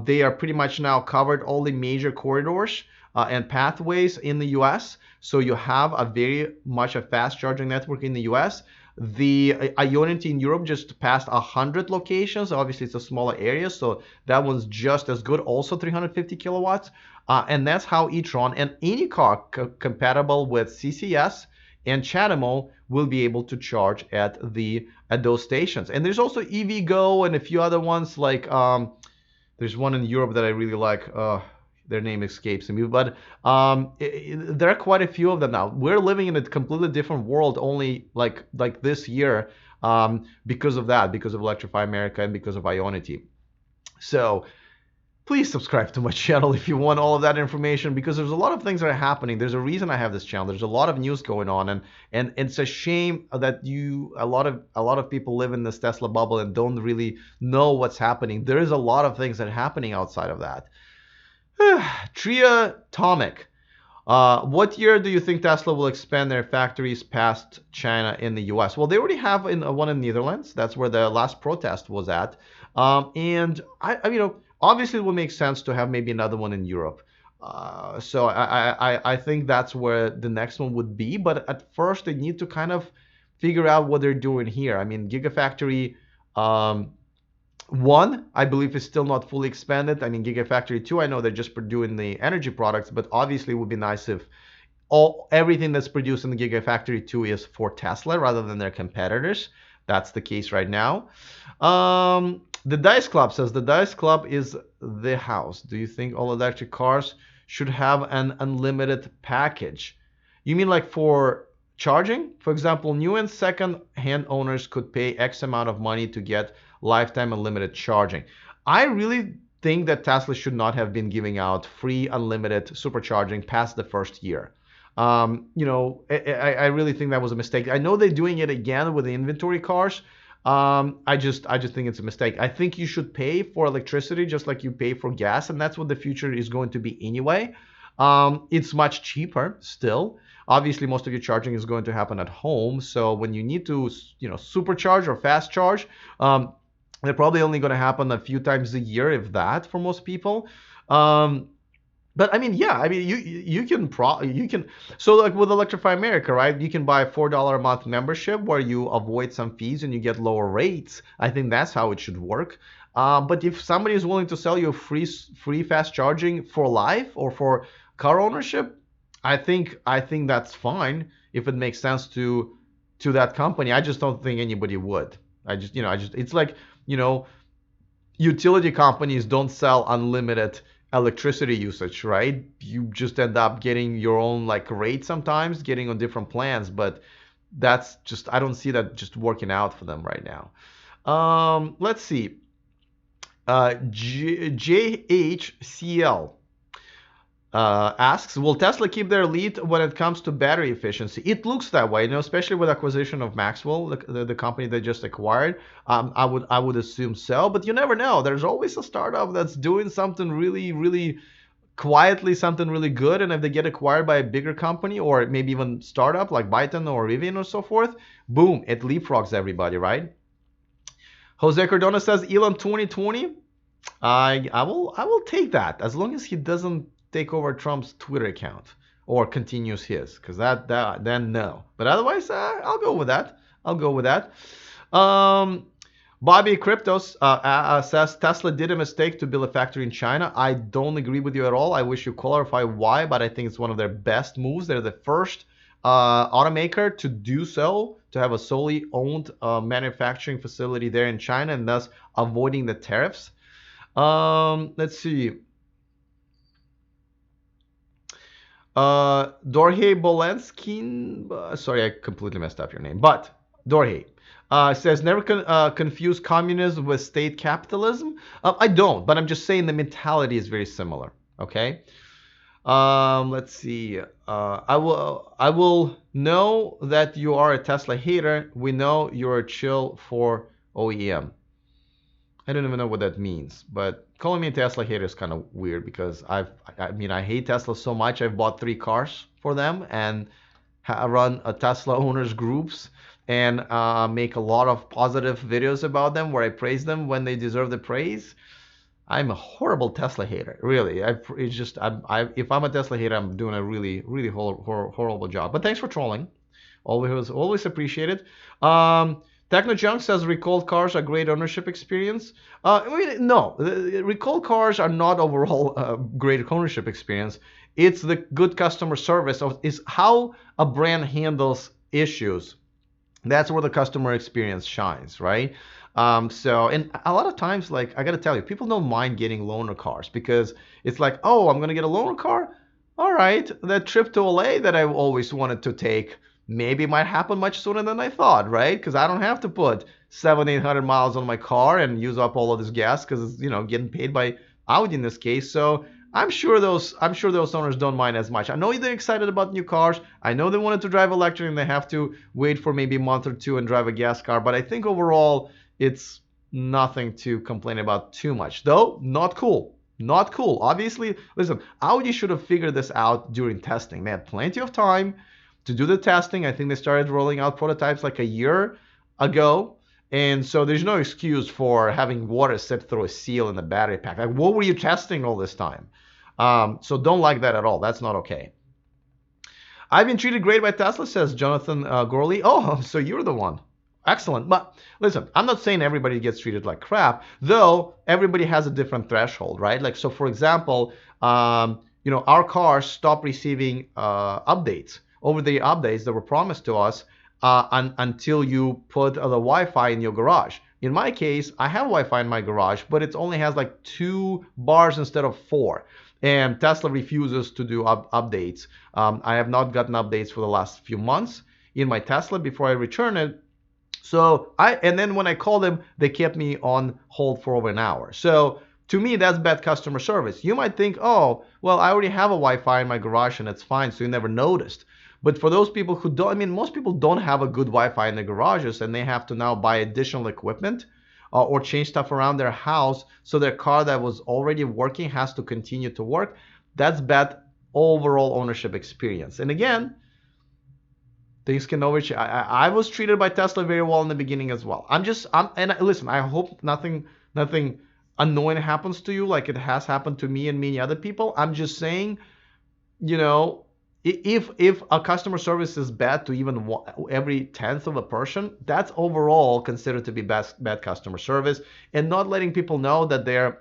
A: They are pretty much now covered all the major corridors and pathways in the US. So you have a very much a fast charging network in the US. The Ionity in Europe just passed 100 locations. Obviously, it's a smaller area, so that one's just as good. Also 350 kilowatts. And that's how e-tron and any car compatible with CCS and CHAdeMO will be able to charge at those stations. And there's also EVgo and a few other ones like there's one in Europe that I really like. Their name escapes me, but there are quite a few of them now. We're living in a completely different world only like this year because of that, because of Electrify America and because of Ionity. So please subscribe to my channel if you want all of that information, because there's a lot of things that are happening. There's a reason I have this channel. There's a lot of news going on, and it's a shame that a lot of people live in this Tesla bubble and don't really know what's happening. There is a lot of things that are happening outside of that. Tria Tomic. What year do you think Tesla will expand their factories past China in the US? Well, they already have one in Netherlands. That's where the last protest was at. And obviously it would make sense to have maybe another one in Europe. So I think that's where the next one would be. But at first they need to kind of figure out what they're doing here. I mean, Gigafactory 1, I believe, is still not fully expanded. I mean, Gigafactory 2, I know they're just doing the energy products, but obviously it would be nice if everything that's produced in the Gigafactory 2 is for Tesla rather than their competitors. That's the case right now. The Dice Club says, the Dice Club is the house. Do you think all electric cars should have an unlimited package? You mean like for charging? For example, new and second-hand owners could pay X amount of money to get lifetime unlimited charging. I really think that Tesla should not have been giving out free unlimited supercharging past the first year. I really think that was a mistake. I know they're doing it again with the inventory cars. I just think it's a mistake. I think you should pay for electricity just like you pay for gas, and that's what the future is going to be anyway. It's much cheaper still. Obviously, most of your charging is going to happen at home. So when you need to, supercharge or fast charge, they're probably only going to happen a few times a year, if that, for most people. But I mean, yeah, I mean, you can. So like with Electrify America, right? You can buy a $4 a month membership where you avoid some fees and you get lower rates. I think that's how it should work. But if somebody is willing to sell you free fast charging for life or for car ownership, I think that's fine if it makes sense to that company. I just don't think anybody would. I just it's like, you know, utility companies don't sell unlimited electricity usage, right? You just end up getting your own like rate sometimes, getting on different plans, but that's just, I don't see that just working out for them right now. Let's see. JHCL asks, will Tesla keep their lead when it comes to battery efficiency? It looks that way, especially with acquisition of Maxwell, the company they just acquired. I would assume so, but you never know. There's always a startup that's doing something really, really quietly, something really good, and if they get acquired by a bigger company or maybe even startup like Byton or Rivian or so forth, boom, it leapfrogs everybody, right? Jose Cardona says Elon 2020. I will take that as long as he doesn't take over Trump's Twitter account or continues his, because that then no. But otherwise, I'll go with that. I'll go with that. Um, Bobby Cryptos says Tesla did a mistake to build a factory in China. I don't agree with you at all. I wish you clarify why, but I think it's one of their best moves. They're the first automaker to do so, to have a solely owned manufacturing facility there in China, and thus avoiding the tariffs. Let's see. Dorje Bolenskin, sorry, I completely messed up your name, but Dorje says never confuse communism with state capitalism. I don't, but I'm just saying the mentality is very similar. Okay. Let's see. I will know that you are a Tesla hater. We know you're a chill for OEM. I don't even know what that means, but calling me a Tesla hater is kind of weird because I hate Tesla so much. I've bought 3 cars for them and run a Tesla owners groups and make a lot of positive videos about them where I praise them when they deserve the praise. I'm a horrible Tesla hater, really. It's just if I'm a Tesla hater, I'm doing a really, really horrible job. But thanks for trolling. Always appreciated. Technojunk says recalled cars are great ownership experience. No, recalled cars are not overall great ownership experience. It's the good customer service. Is how a brand handles issues. That's where the customer experience shines, right? And a lot of times, like I gotta tell you, people don't mind getting loaner cars because it's like, oh, I'm gonna get a loaner car. All right, that trip to LA that I always wanted to take maybe might happen much sooner than I thought, right? Because I don't have to put 700-800 miles on my car and use up all of this gas because it's getting paid by Audi in this case. So I'm sure those owners don't mind as much. I know they're excited about new cars. I know they wanted to drive electric and they have to wait for maybe a month or two and drive a gas car. But I think overall it's nothing to complain about too much. Though not cool. Not cool. Obviously, listen, Audi should have figured this out during testing. They had plenty of time to do the testing. I think they started rolling out prototypes like a year ago. And so there's no excuse for having water sip through a seal in the battery pack. Like, what were you testing all this time? So don't like that at all. That's not okay. I've been treated great by Tesla, says Jonathan Gorley. Oh, so you're the one. Excellent. But listen, I'm not saying everybody gets treated like crap, though everybody has a different threshold, right? Like, so for example, our cars stop receiving updates, over-the-air updates that were promised to us until you put the Wi-Fi in your garage. In my case, I have Wi-Fi in my garage, but it only has like 2 bars instead of 4. And Tesla refuses to do updates. I have not gotten updates for the last few months in my Tesla before I return it. And then when I called them, they kept me on hold for over an hour. So to me, that's bad customer service. You might think, oh, well, I already have a Wi-Fi in my garage and it's fine, so you never noticed. But for those people who don't, most people don't have a good Wi-Fi in their garages and they have to now buy additional equipment or change stuff around their house so their car that was already working has to continue to work. That's bad overall ownership experience. And again, things can always. I was treated by Tesla very well in the beginning as well. Listen, I hope nothing annoying happens to you like it has happened to me and many other people. I'm just saying, you know, if a customer service is bad to even every tenth of a person, that's overall considered to be bad customer service, and not letting people know that their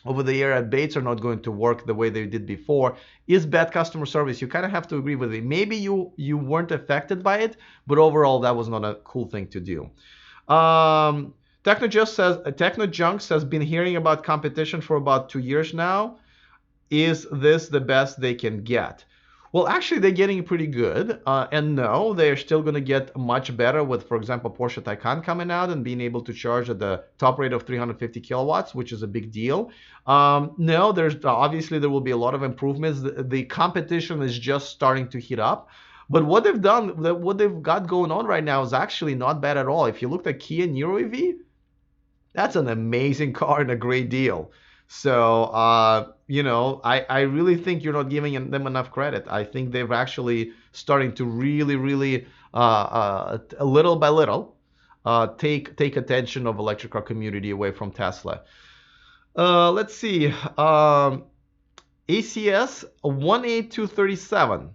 A: over-the-air updates are not going to work the way they did before is bad customer service. You kind of have to agree with it. Maybe you weren't affected by it, but overall that was not a cool thing to do. Technojunk says, been hearing about competition for about 2 years now. Is this the best they can get? Well, actually, they're getting pretty good. And no, they're still going to get much better with, for example, Porsche Taycan coming out and being able to charge at the top rate of 350 kilowatts, which is a big deal. No, there's obviously there will be a lot of improvements. The competition is just starting to heat up. But what they've done, what they've got going on right now is actually not bad at all. If you look at Kia Niro EV, that's an amazing car and a great deal. So, I really think you're not giving them enough credit. I think they've actually starting to really, little by little, take attention of electric car community away from Tesla. Let's see. ACS 18237.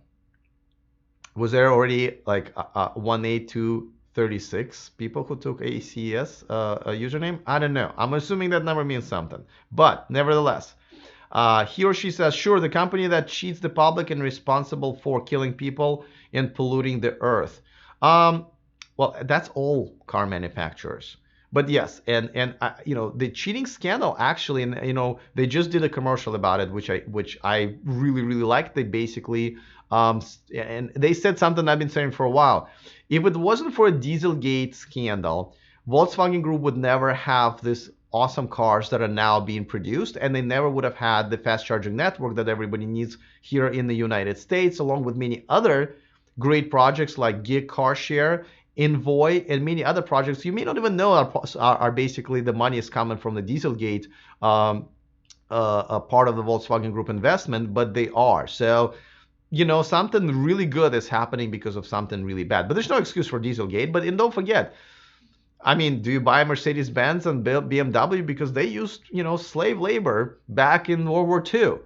A: Was there already like 18236 people who took ACS username? I don't know. I'm assuming that number means something. But nevertheless, he or she says, sure, the company that cheats the public and responsible for killing people and polluting the earth. Well, that's all car manufacturers. But yes, and the cheating scandal actually, and they just did a commercial about it, which I really liked. They basically and they said something I've been saying for a while. If it wasn't for a Dieselgate scandal, Volkswagen Group would never have this awesome cars that are now being produced, and they never would have had the fast charging network that everybody needs here in the United States, along with many other great projects like Giga Car Share, Envoy, and many other projects you may not even know are basically the money is coming from the Dieselgate a part of the Volkswagen Group investment, but they are. So, something really good is happening because of something really bad. But there's no excuse for Dieselgate. But don't forget, I mean, do you buy Mercedes-Benz and BMW because they used, slave labor back in World War II?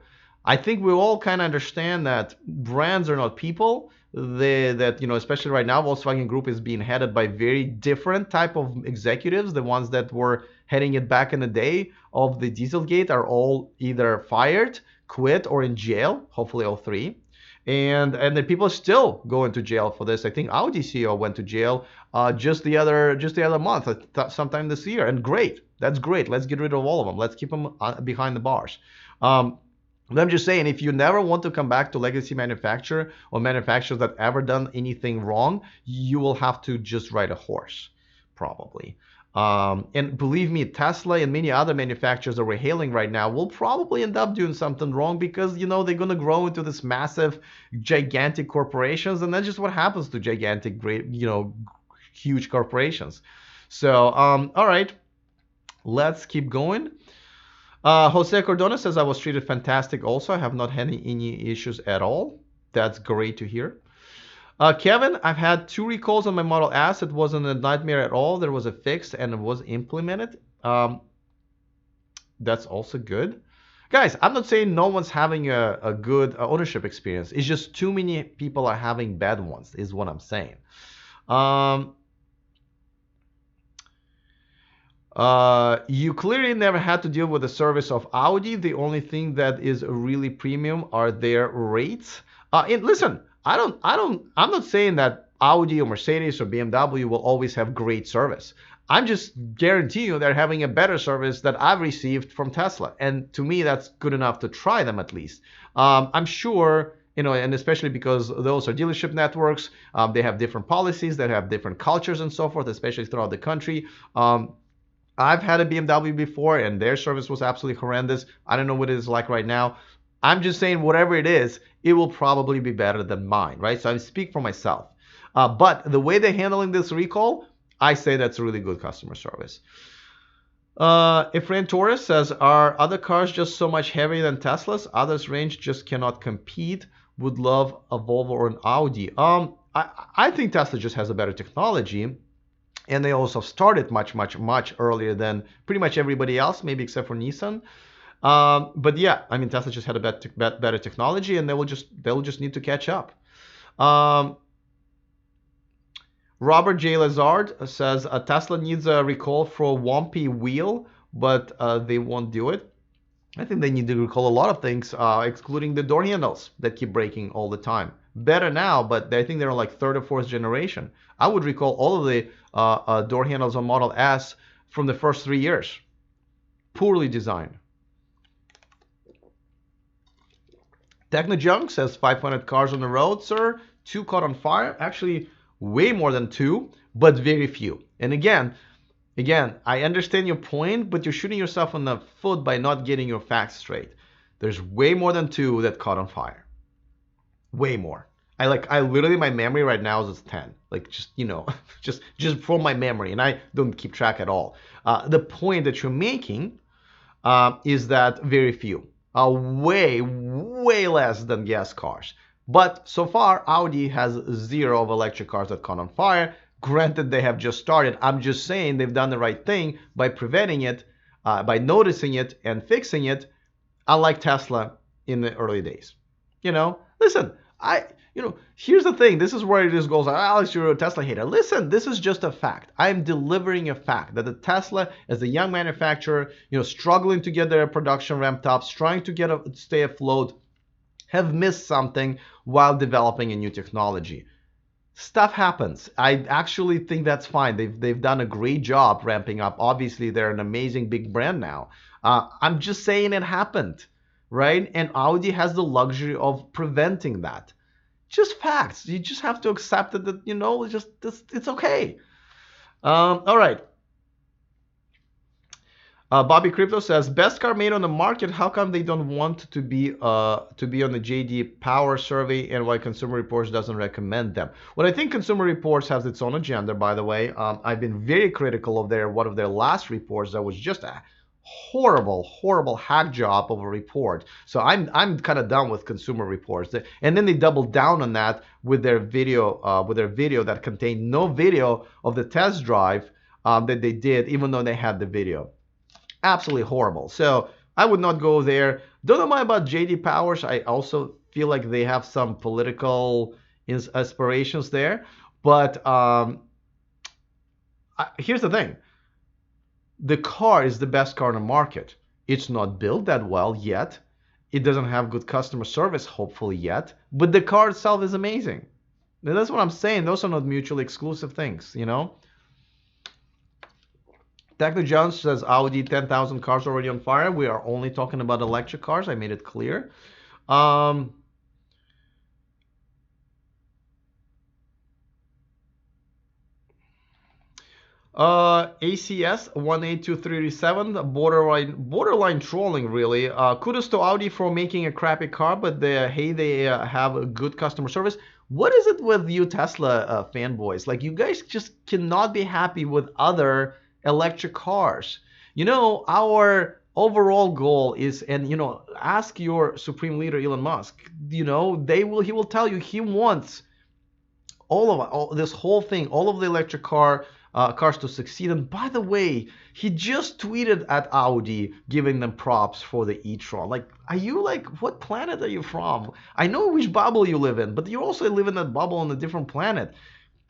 A: I think we all kind of understand that brands are not people. Especially right now, Volkswagen Group is being headed by very different type of executives. The ones that were heading it back in the day of the Dieselgate are all either fired, quit, or in jail. Hopefully all three. And the people still going to jail for this. I think Audi CEO went to jail just the other month, sometime this year. And great, that's great. Let's get rid of all of them. Let's keep them behind the bars. I'm just saying, if you never want to come back to legacy manufacturer or manufacturers that ever done anything wrong, you will have to just ride a horse, probably. And believe me, Tesla and many other manufacturers that we're hailing right now will probably end up doing something wrong because, they're going to grow into this massive, gigantic corporations. And that's just what happens to gigantic, great, huge corporations. So, all right, let's keep going. Jose Cordona says, I was treated fantastic also. I have not had any issues at all. That's great to hear. Kevin, I've had 2 recalls on my Model S. It wasn't a nightmare at all. There was a fix and it was implemented. That's also good. Guys, I'm not saying no one's having a good ownership experience. It's just too many people are having bad ones, is what I'm saying. You clearly never had to deal with the service of Audi. The only thing that is really premium are their rates. And listen, I'm not saying that Audi or Mercedes or BMW will always have great service. I'm just guaranteeing you they're having a better service that I've received from Tesla. And to me, that's good enough to try them at least. I'm sure, and especially because those are dealership networks, they have different policies, they have different cultures and so forth, especially throughout the country. I've had a BMW before and their service was absolutely horrendous. I don't know what it is like right now. I'm just saying whatever it is, it will probably be better than mine, right? So I speak for myself. But the way they're handling this recall, I say that's really good customer service. Efrain Torres says, are other cars just so much heavier than Teslas? Others range just cannot compete. Would love a Volvo or an Audi. I think Tesla just has a better technology. And they also started much earlier than pretty much everybody else, maybe except for Nissan. But yeah, I mean, Tesla just had a better technology, and they will just need to catch up. Um, Robert J. Lazard says Tesla needs a recall for Wumpy wheel, but they won't do it. I think they need to recall a lot of things, excluding the door handles that keep breaking all the time. Better now, but I think they're like third or fourth generation. I would recall all of the door handles on Model S from the first 3 years. Poorly designed. Technojunk says 500 cars on the road, sir. 2 caught on fire. Actually, way more than 2, but very few. And again, I understand your point, but you're shooting yourself in the foot by not getting your facts straight. There's way more than 2 that caught on fire. Way more. I literally, my memory right now is 10. Like, just, just from my memory, and I don't keep track at all. The point that you're making is that very few. Way less than gas cars. But so far, Audi has 0 of electric cars that caught on fire. Granted, they have just started. I'm just saying they've done the right thing by preventing it, by noticing it and fixing it, unlike Tesla in the early days. Listen, here's the thing. This is where it just goes, Alex, you're a Tesla hater. Listen, this is just a fact. I'm delivering a fact that the Tesla, as a young manufacturer, struggling to get their production ramped up, trying to stay afloat, have missed something while developing a new technology. Stuff happens. I actually think that's fine. They've done a great job ramping up. Obviously, they're an amazing big brand now. I'm just saying it happened, right? And Audi has the luxury of preventing that. Just facts. You just have to accept it that it's okay. All right. Bobby Crypto says, best car made on the market. How come they don't want to be on the JD Power survey, and why Consumer Reports doesn't recommend them? Well, I think Consumer Reports has its own agenda, by the way. I've been very critical of one of their last reports that was just a horrible hack job of a report. So I'm kind of done with Consumer Reports. And then they doubled down on that with their video that contained no video of the test drive that they did, even though they had the video. Absolutely horrible. So I would not go there. Don't know much about JD Powers. I also feel like they have some political aspirations there. But here's the thing. The car is the best car on the market. It's not built that well yet. It doesn't have good customer service, hopefully, yet. But the car itself is amazing. And that's what I'm saying. Those are not mutually exclusive things, Techno Jones says Audi 10,000 cars already on fire. We are only talking about electric cars. I made it clear. ACS 18237, borderline trolling, really. Kudos to Audi for making a crappy car, but they have a good customer service. What is it with you Tesla fanboys? Like, you guys just cannot be happy with other electric cars. Our overall goal is, and ask your supreme leader Elon Musk. He will tell you he wants all this whole thing, all of the electric cars to succeed. And by the way, he just tweeted at Audi giving them props for the e-tron. Like, what planet are you from? I know which bubble you live in, but you also live in that bubble on a different planet.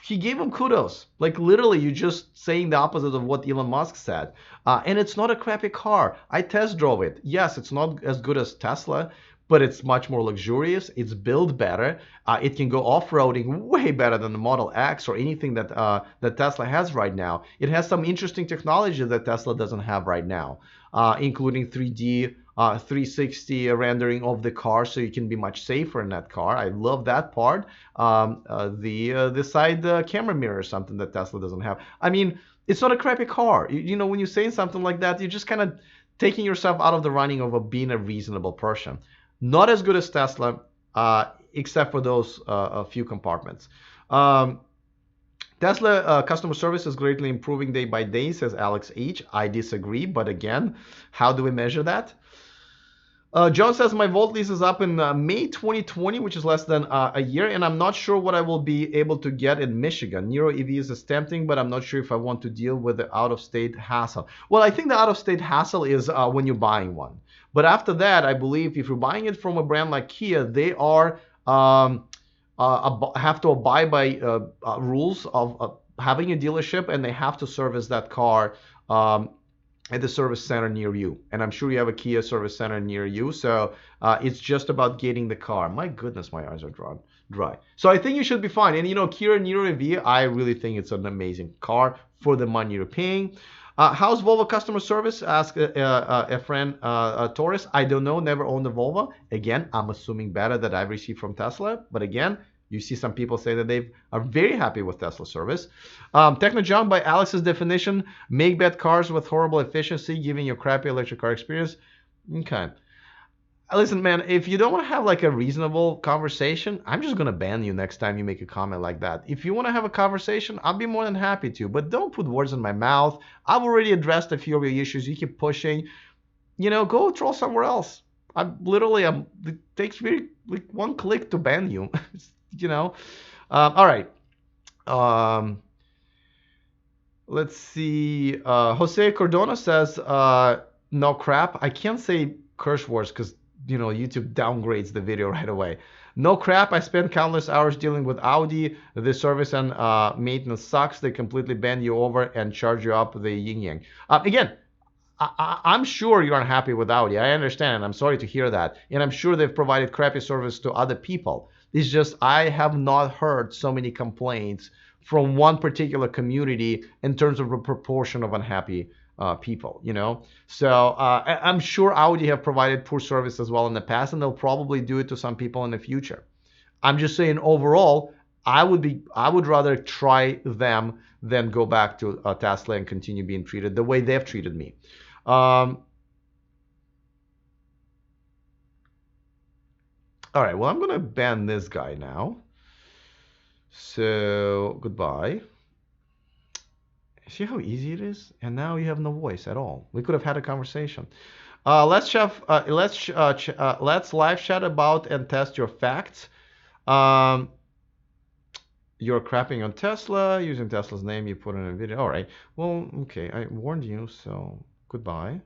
A: He gave him kudos. Like, literally, you're just saying the opposite of what Elon Musk said. And it's not a crappy car. I test drove it. Yes, it's not as good as Tesla, but it's much more luxurious. It's built better. It can go off-roading way better than the Model X or anything that Tesla has right now. It has some interesting technology that Tesla doesn't have right now, including 3D 360 rendering of the car, so you can be much safer in that car. I love that part. The side camera mirror is something that Tesla doesn't have. I mean, it's not a crappy car. When you're saying something like that, you're just kind of taking yourself out of the running of being a reasonable person. Not as good as Tesla, except for those few compartments. Tesla customer service is greatly improving day by day, says Alex H. I disagree, but again, how do we measure that? John says my Volt lease is up in May 2020, which is less than a year, and I'm not sure what I will be able to get in Michigan. Nero EVs is tempting, but I'm not sure if I want to deal with the out-of-state hassle. Well, I think the out-of-state hassle is when you're buying one. But after that, I believe if you're buying it from a brand like Kia, they are have to abide by rules of having a dealership, and they have to service that car at the service center near you. And I'm sure you have a Kia service center near you. So it's just about getting the car. My goodness, my eyes are dry. So I think you should be fine. And Kia Niro EV, I really think it's an amazing car for the money you're paying. How's Volvo customer service? Ask a friend, Taurus. I don't know, never owned a Volvo. Again, I'm assuming better that I've received from Tesla. But again, you see some people say that they are very happy with Tesla service. Technojunk, by Alex's definition, make bad cars with horrible efficiency, giving you a crappy electric car experience. Okay. Listen, man, if you don't want to have like a reasonable conversation, I'm just going to ban you next time you make a comment like that. If you want to have a conversation, I'll be more than happy to, but don't put words in my mouth. I've already addressed a few of your issues. You keep pushing. Go troll somewhere else. It takes me like one click to ban you. All right. Let's see. Jose Cordona says, no crap. I can't say curse words because, YouTube downgrades the video right away. No crap. I spent countless hours dealing with Audi. The service and maintenance sucks. They completely bend you over and charge you up the yin yang. Again, I'm sure you're unhappy with Audi. I understand. I'm sorry to hear that. And I'm sure they've provided crappy service to other people. It's just I have not heard so many complaints from one particular community in terms of a proportion of unhappy people, So I'm sure Audi have provided poor service as well in the past, and they'll probably do it to some people in the future. I'm just saying overall, I would rather try them than go back to Tesla and continue being treated the way they've treated me. All right, well, I'm going to ban this guy now. So, goodbye. See how easy it is? And now you have no voice at all. We could have had a conversation. Let's live chat about and test your facts. You're crapping on Tesla, using Tesla's name you put in a video. All right. Well, okay, I warned you, so goodbye.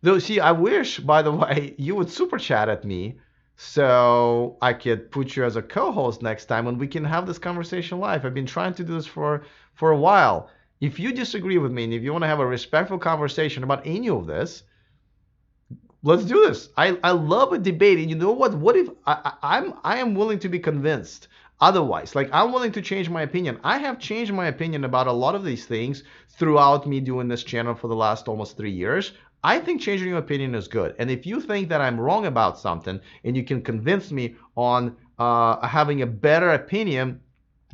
A: Though, see, I wish, by the way, you would super chat at me so I could put you as a co-host next time and we can have this conversation live. I've been trying to do this for a while. If you disagree with me and if you want to have a respectful conversation about any of this, let's do this. I love a debate. And you know what? What if I am willing to be convinced otherwise? Like, I'm willing to change my opinion. I have changed my opinion about a lot of these things throughout me doing this channel for the last almost 3 years. I think changing your opinion is good. And if you think that I'm wrong about something and you can convince me on having a better opinion,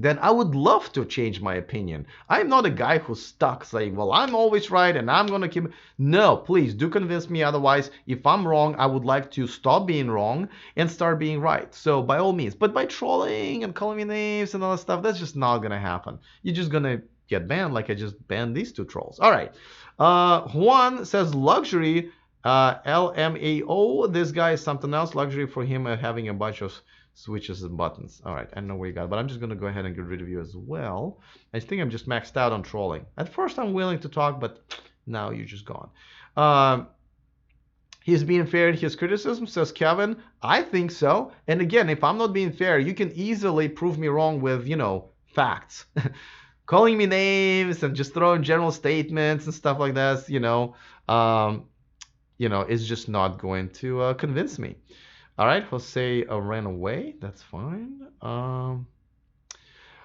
A: then I would love to change my opinion. I'm not a guy who's stuck saying, well, I'm always right and I'm going to keep... No, please do convince me otherwise. If I'm wrong, I would like to stop being wrong and start being right. So by all means, but by trolling and calling me names and all that stuff, that's just not going to happen. You're just going to get banned like I just banned these two trolls. All right. Juan says luxury, LMAO. This guy is something else. Luxury for him having a bunch of switches and buttons. All right, I know where you got it, but I'm just going to go ahead and get rid of you as well. I think I'm just maxed out on trolling. At first, I'm willing to talk, but now you're just gone. He's being fair in his criticism, says Kevin. I think so. And again, if I'm not being fair, you can easily prove me wrong with, facts. Calling me names and just throwing general statements and stuff like that, is just not going to convince me. All right, Jose ran away. That's fine.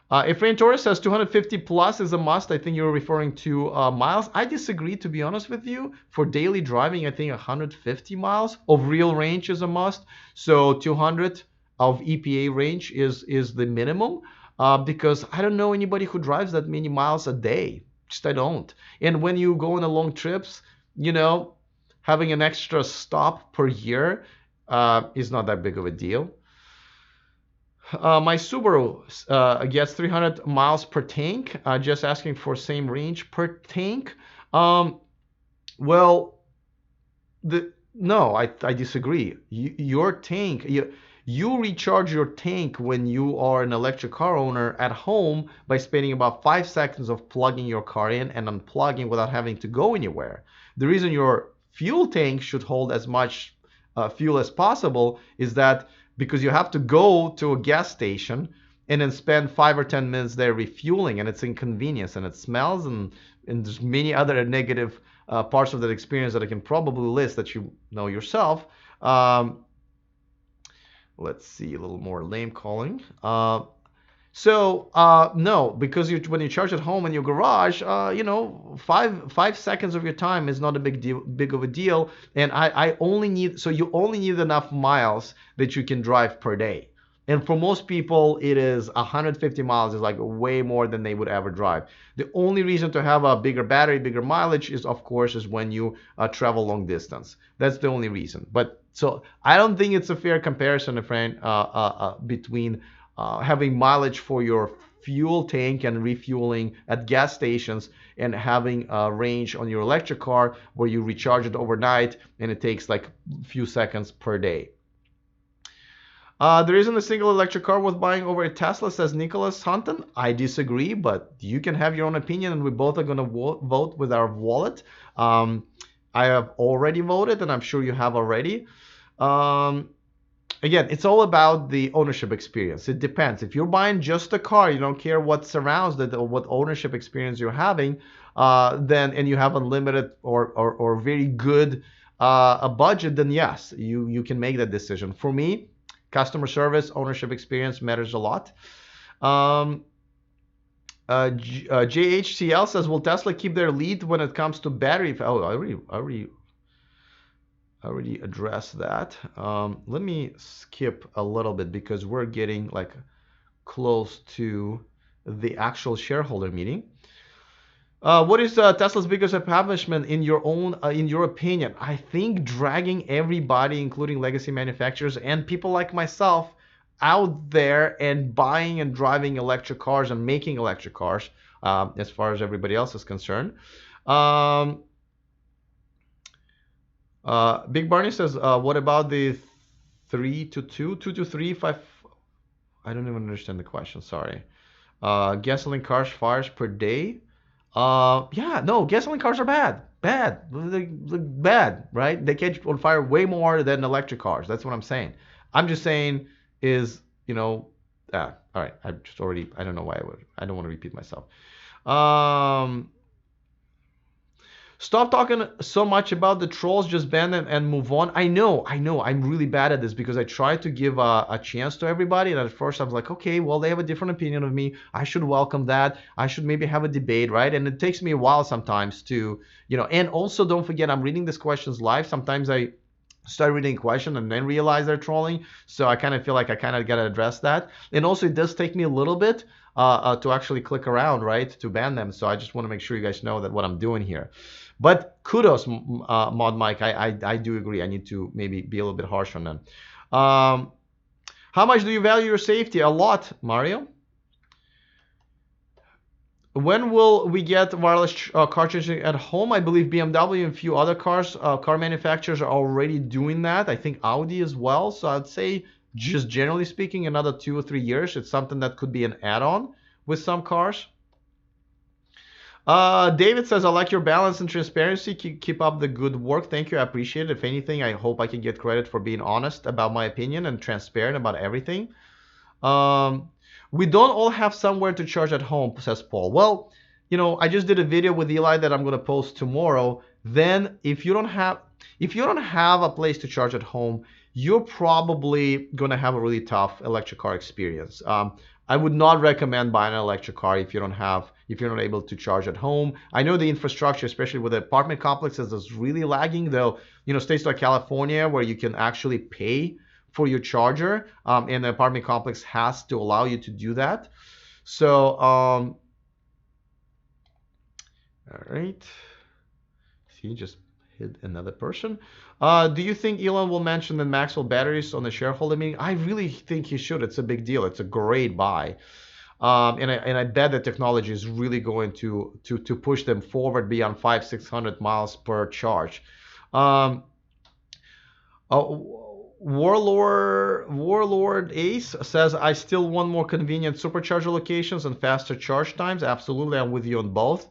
A: Efrain Torres says 250 plus is a must. I think you're referring to miles. I disagree, to be honest with you. For daily driving, I think 150 miles of real range is a must. So 200 of EPA range is the minimum. Because I don't know anybody who drives that many miles a day. Just I don't. And when you go on a long trips, having an extra stop per year is not that big of a deal. My Subaru gets 300 miles per tank. Just asking for same range per tank. No, I disagree. Your tank. You recharge your tank when you are an electric car owner at home by spending about 5 seconds of plugging your car in and unplugging without having to go anywhere. The reason your fuel tank should hold as much fuel as possible is that because you have to go to a gas station and then spend 5 or 10 minutes there refueling, and it's inconvenience and it smells, and there's many other negative parts of that experience that I can probably list that you know yourself. Let's see, a little more name calling. No, because when you charge at home in your garage, 5 seconds of your time is not a big of a deal, and I only need so you only need enough miles that you can drive per day. And for most people, it is 150 miles is like way more than they would ever drive. The only reason to have a bigger battery, bigger mileage is, of course, is when you travel long distance. That's the only reason. But so I don't think it's a fair comparison, friend, between having mileage for your fuel tank and refueling at gas stations and having a range on your electric car where you recharge it overnight and it takes like a few seconds per day. There isn't a single electric car worth buying over a Tesla, says Nicholas Hunton. I disagree, but you can have your own opinion, and we both are going to vote with our wallet. I have already voted, and I'm sure you have already. Again, it's all about the ownership experience. It depends. If you're buying just a car, you don't care what surrounds it or what ownership experience you're having, then and you have unlimited or very good a budget, then yes, you can make that decision. For me, customer service, ownership experience matters a lot. JHCL says, will Tesla keep their lead when it comes to battery? Oh, I already addressed that. Let me skip a little bit because we're getting like close to the actual shareholder meeting. What is Tesla's biggest accomplishment in your opinion? I think dragging everybody, including legacy manufacturers and people like myself, out there and buying and driving electric cars and making electric cars, as far as everybody else is concerned. Big Barney says, what about the 3 to 2, 2 to 3, 5? I don't even understand the question. Sorry. Gasoline cars fires per day. Yeah, no, gasoline cars are bad. They're bad, right? They catch on fire way more than electric cars. That's what I'm saying. I'm just saying is, all right. I don't know why I don't want to repeat myself. Stop talking so much about the trolls, just ban them and move on. I know. I'm really bad at this because I try to give a chance to everybody. And at first I was like, okay, well, they have a different opinion of me. I should welcome that. I should maybe have a debate, right? And it takes me a while sometimes to, and also don't forget, I'm reading these questions live. Sometimes I start reading a question and then realize they're trolling. So I kind of feel like I kind of got to address that. And also it does take me a little bit to actually click around, right, to ban them. So I just want to make sure you guys know that what I'm doing here. But kudos, Mod Mike. I do agree. I need to maybe be a little bit harsh on them. How much do you value your safety? A lot, Mario. When will we get wireless car charging at home? I believe BMW and a few other car manufacturers are already doing that. I think Audi as well. So I'd say, just generally speaking, another 2 or 3 years. It's something that could be an add-on with some cars. David says, I like your balance and transparency. Keep up the good work. Thank you. I appreciate it. If anything, I hope I can get credit for being honest about my opinion and transparent about everything. We don't all have somewhere to charge at home, says Paul. Well, I just did a video with Eli that I'm going to post tomorrow. Then if you don't have a place to charge at home, you're probably going to have a really tough electric car experience. I would not recommend buying an electric car if you're not able to charge at home. I know the infrastructure, especially with the apartment complexes, is really lagging, though, states like California where you can actually pay for your charger, and the apartment complex has to allow you to do that. So, all right. See, just hit another person. Do you think Elon will mention the Maxwell batteries on the shareholder meeting? I really think he should. It's a big deal. It's a great buy. And I bet the technology is really going to push them forward beyond 500-600 miles per charge. Warlord Ace says, I still want more convenient supercharger locations and faster charge times. Absolutely, I'm with you on both.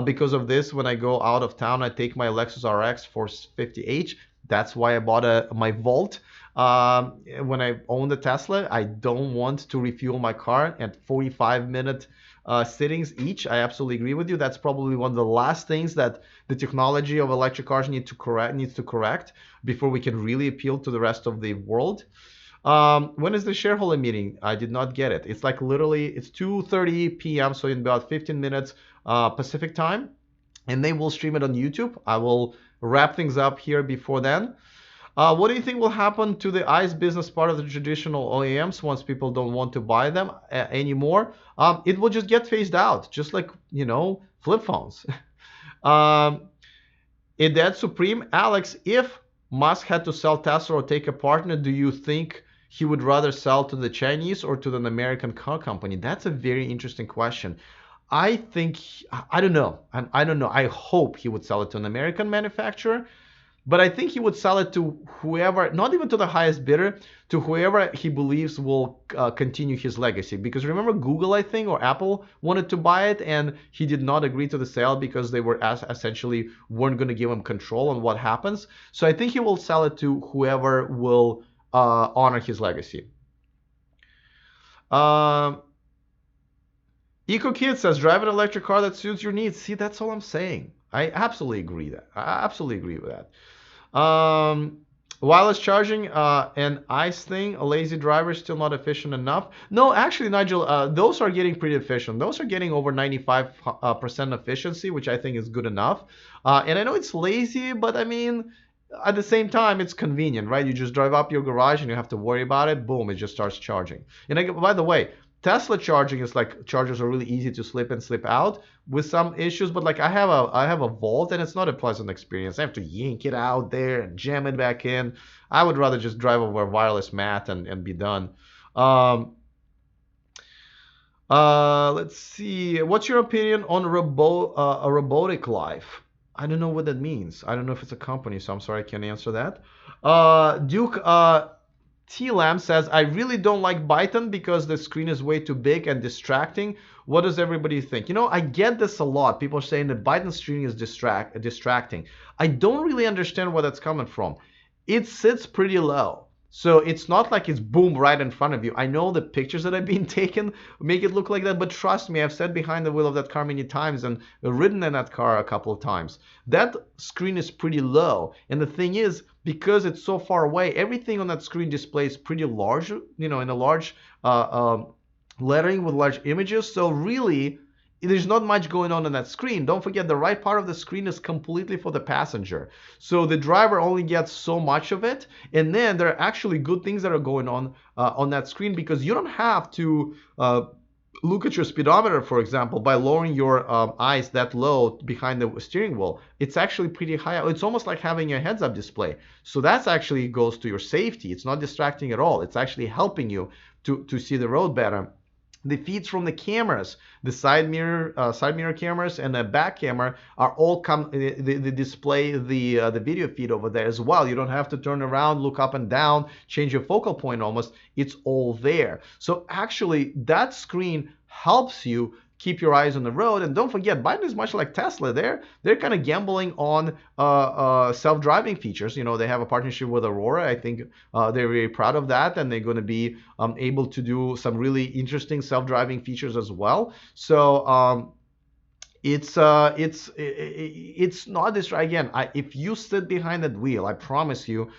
A: Because of this, when I go out of town, I take my Lexus RX 450h. That's why I bought my Volt. When I owned a Tesla, I don't want to refuel my car at 45-minute sittings each. I absolutely agree with you. That's probably one of the last things that the technology of electric cars needs to correct before we can really appeal to the rest of the world. When is the shareholder meeting? I did not get it. It's like literally, it's 2:30 p.m. So in about 15 minutes Pacific time, and they will stream it on YouTube. I will wrap things up here before then. What do you think will happen to the ICE business part of the traditional OEMs once people don't want to buy them anymore? It will just get phased out, just like, flip phones. um, in that Supreme, Alex, if Musk had to sell Tesla or take a partner, do you think he would rather sell to the Chinese or to an American car company? That's a very interesting question. I think, I don't know. I don't know. I hope he would sell it to an American manufacturer, but I think he would sell it to whoever, not even to the highest bidder, to whoever he believes will continue his legacy. Because remember, Google, I think, or Apple wanted to buy it, and he did not agree to the sale because they were essentially weren't going to give him control on what happens. So I think he will sell it to whoever will honor his legacy. Um, EcoKid says, drive an electric car that suits your needs. See, that's all I'm saying. I absolutely agree that. I absolutely agree with that. Wireless charging, and ICE thing, a lazy driver is still not efficient enough. No, actually, Nigel, those are getting pretty efficient. Those are getting over 95% efficiency, which I think is good enough. And I know it's lazy, but I mean, at the same time, it's convenient, right? You just drive up your garage and you have to worry about it. Boom, it just starts charging. And by the way, Tesla charging is like chargers are really easy to slip in, slip out with some issues, but like I have a Volt and it's not a pleasant experience. I have to yank it out there and jam it back in. I would rather just drive over a wireless mat and be done. Um, let's see. What's your opinion on a robotic life? I don't know what that means. I don't know if it's a company, so I'm sorry I can't answer that. Duke, T-Lam says, I really don't like Byton because the screen is way too big and distracting. What does everybody think? I get this a lot. People are saying that Byton screen is distracting. I don't really understand where that's coming from. It sits pretty low. So it's not like it's boom right in front of you. I know the pictures that have been taken make it look like that, but trust me, I've sat behind the wheel of that car many times and ridden in that car a couple of times. That screen is pretty low. And the thing is, because it's so far away, everything on that screen displays pretty large, in a large lettering with large images. So really, there's not much going on that screen. Don't forget, the right part of the screen is completely for the passenger. So the driver only gets so much of it. And then there are actually good things that are going on that screen, because you don't have to look at your speedometer, for example, by lowering your eyes that low behind the steering wheel. It's actually pretty high. It's almost like having a heads-up display. So that's actually goes to your safety. It's not distracting at all. It's actually helping you to see the road better. The feeds from the cameras, the side mirror cameras and the back camera are all they display the video feed over there as well. You don't have to turn around, look up and down, change your focal point almost. It's all there. So actually that screen helps you keep your eyes on the road. And don't forget, Biden is much like Tesla. They're kind of gambling on self-driving features. They have a partnership with Aurora. I think they're very proud of that, and they're going to be able to do some really interesting self-driving features as well. So it's not this again. If you sit behind that wheel, I promise you,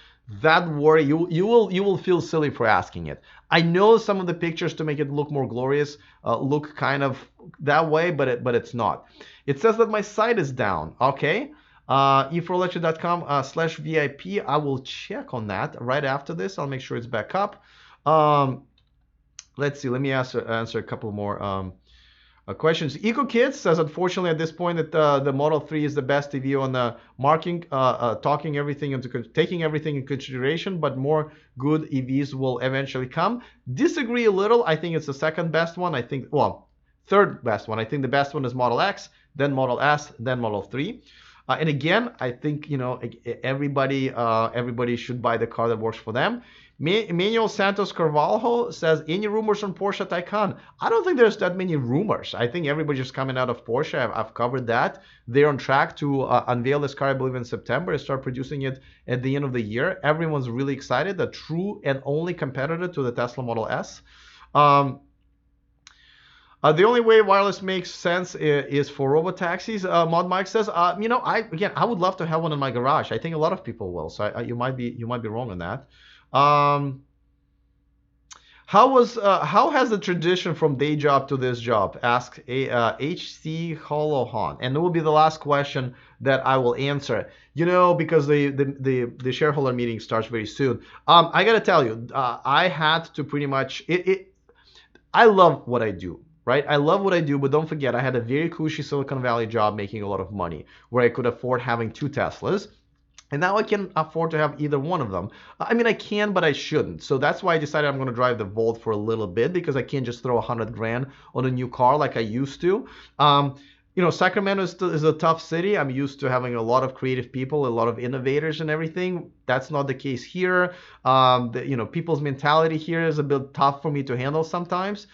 A: that worry you will feel silly for asking it. I know some of the pictures to make it look more glorious look kind of that way, but it's not. It says that my site is down. Okay. e4lecture.com/VIP. I will check on that right after this. I'll make sure it's back up. Let's see. Let me answer a couple more questions. EcoKids says, unfortunately, at this point, that the Model 3 is the best EV on the marking, taking everything into consideration, but more good EVs will eventually come. Disagree a little. I think it's the second best one. Third best one. I think the best one is Model X, then Model S, then Model 3. And again, I think everybody should buy the car that works for them. Manuel Santos Carvalho says, any rumors on Porsche Taycan? I don't think there's that many rumors. I think everybody's just coming out of Porsche. I've covered that. They're on track to unveil this car, I believe, in September and start producing it at the end of the year. Everyone's really excited. The true and only competitor to the Tesla Model S. The only way wireless makes sense is for robotaxis. Mod Mike says, I would love to have one in my garage. I think a lot of people will. So you might be wrong on that. Um, how has the transition from day job to this job? Ask HC Holohan, and it will be the last question that I will answer. Because the shareholder meeting starts very soon. I gotta tell you, I had to pretty much I love what I do, right? I love what I do, but don't forget, I had a very cushy Silicon Valley job making a lot of money where I could afford having two Teslas. And now I can afford to have either one of them. I mean, I can, but I shouldn't. So that's why I decided I'm going to drive the Volt for a little bit, because I can't just throw 100 grand on a new car like I used to. Sacramento is a tough city. I'm used to having a lot of creative people, a lot of innovators and everything. That's not the case here. People's mentality here is a bit tough for me to handle sometimes.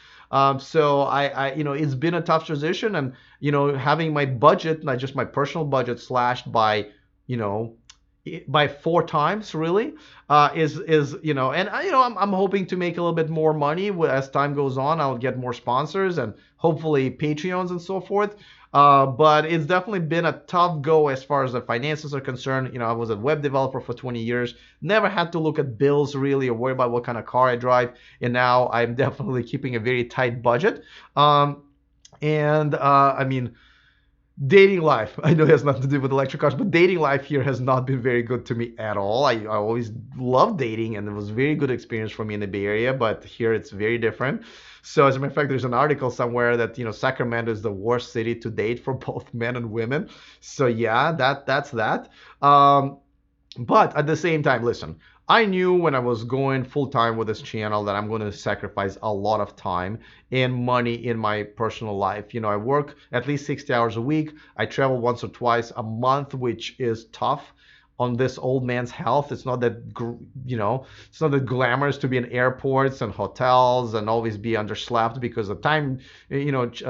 A: So it's been a tough transition, and having my budget, not just my personal budget, slashed by you know by 4 times really and I'm hoping to make a little bit more money as time goes on. I'll get more sponsors and hopefully Patreons and so forth. But it's definitely been a tough go as far as the finances are concerned. I was a web developer for 20 years, never had to look at bills really or worry about what kind of car I drive, and now I'm definitely keeping a very tight budget. I mean, dating life, I know it has nothing to do with electric cars, but dating life here has not been very good to me at all. I always loved dating, and it was a very good experience for me in the Bay Area, but here it's very different. So as a matter of fact, there's an article somewhere that Sacramento is the worst city to date for both men and women. So yeah, that's that. But at the same time, listen, I knew when I was going full time with this channel that I'm going to sacrifice a lot of time and money in my personal life. I work at least 60 hours a week. I travel once or twice a month, which is tough on this old man's health. It's not that it's not that glamorous to be in airports and hotels and always be underslept because of time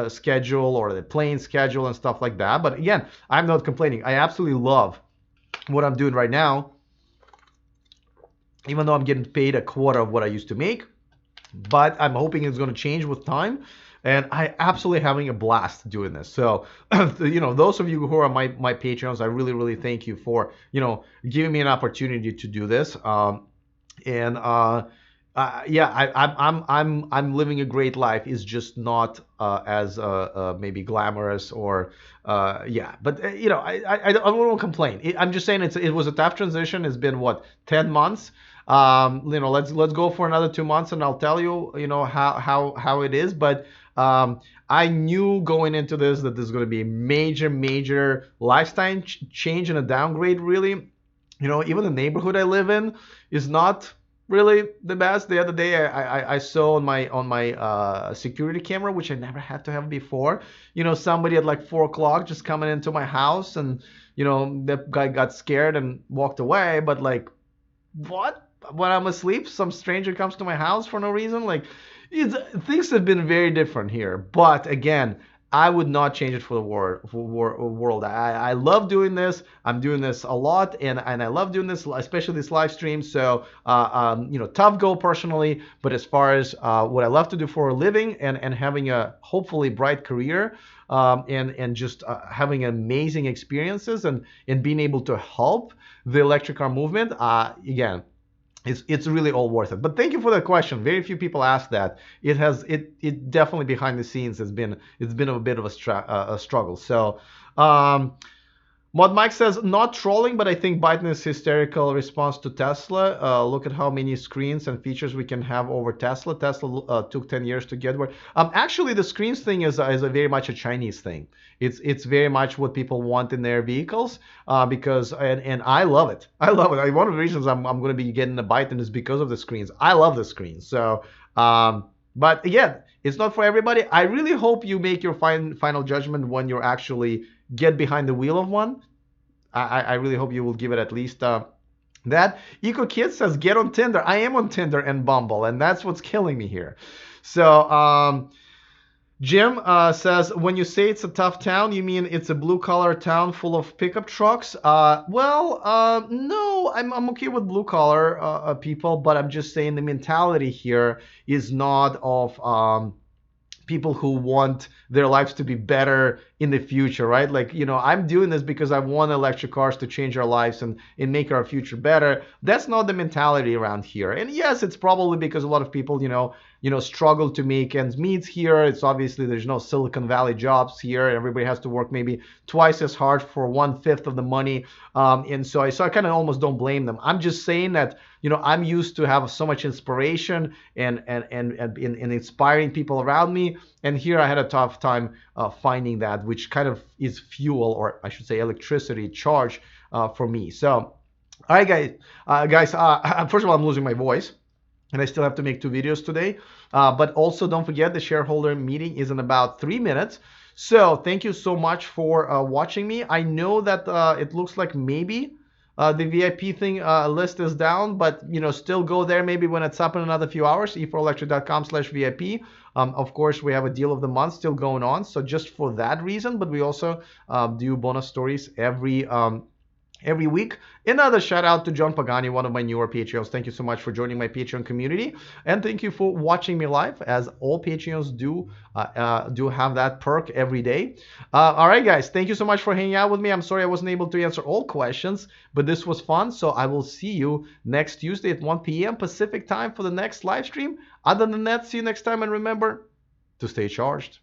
A: schedule or the plane schedule and stuff like that. But again, I'm not complaining. I absolutely love what I'm doing right now, even though I'm getting paid a quarter of what I used to make. But I'm hoping it's going to change with time. And I absolutely having a blast doing this. So, those of you who are my Patreons, I really, really thank you for, giving me an opportunity to do this. I'm living a great life. It's just not as maybe glamorous or But I don't want to complain. I'm just saying it was a tough transition. It's been what 10 months. Let's go for another 2 months, and I'll tell you how it is. But I knew going into this that there's going to be a major lifestyle change and a downgrade. Really, even the neighborhood I live in is not really the best. The other day I saw on my security camera, which I never had to have before, somebody at like 4 o'clock just coming into my house, and that guy got scared and walked away. But like, what? When I'm asleep, some stranger comes to my house for no reason. Like, things have been very different here. But again, I would not change it for the world. I love doing this. I'm doing this a lot, and I love doing this, especially this live stream. So, tough goal personally, but as far as what I love to do for a living and having a hopefully bright career, and just having amazing experiences and being able to help the electric car movement, again, it's really all worth it. But thank you for that question. Very few people ask that. It definitely behind the scenes it's been a bit of a struggle. So Mod Mike says, not trolling, but I think Biden's hysterical response to Tesla. Look at how many screens and features we can have over Tesla. Tesla took 10 years to get where. Actually, the screens thing is a very much a Chinese thing. It's very much what people want in their vehicles, because I love it. I love it. One of the reasons I'm going to be getting a Biden is because of the screens. I love the screens. So, but again, it's not for everybody. I really hope you make your final judgment when you're actually get behind the wheel of one. I really hope you will give it at least that. Eco Kid says, get on Tinder. I am on Tinder and Bumble, and that's what's killing me here. So, Jim says, when you say it's a tough town, you mean it's a blue-collar town full of pickup trucks? No, I'm okay with blue-collar people, but I'm just saying the mentality here is not of people who want their lives to be better in the future, right? Like, I'm doing this because I want electric cars to change our lives and make our future better. That's not the mentality around here. And yes, it's probably because a lot of people, struggle to make ends meet here. It's obviously there's no Silicon Valley jobs here. Everybody has to work maybe twice as hard for 1/5 of the money. And so I kind of almost don't blame them. I'm just saying that, I'm used to have so much inspiration and inspiring people around me. And here I had a tough time finding that, which kind of is fuel, or I should say electricity charge for me. So, all right, guys, first of all, I'm losing my voice, and I still have to make 2 videos today. But also don't forget the shareholder meeting is in about 3 minutes. So thank you so much for watching me. I know that it looks like maybe the VIP thing list is down, but still go there maybe when it's up in another few hours. e4electric.com/VIP. Of course, we have a deal of the month still going on, so just for that reason. But we also do bonus stories every week. Another shout out to John Pagani, one of my newer Patreons. Thank you so much for joining my Patreon community, and thank you for watching me live, as all Patreons do have that perk every day. All right, guys, thank you so much for hanging out with me. I'm sorry I wasn't able to answer all questions, but this was fun. So I will see you next Tuesday at 1 p.m. Pacific time for the next live stream. Other than that, see you next time, and remember to stay charged.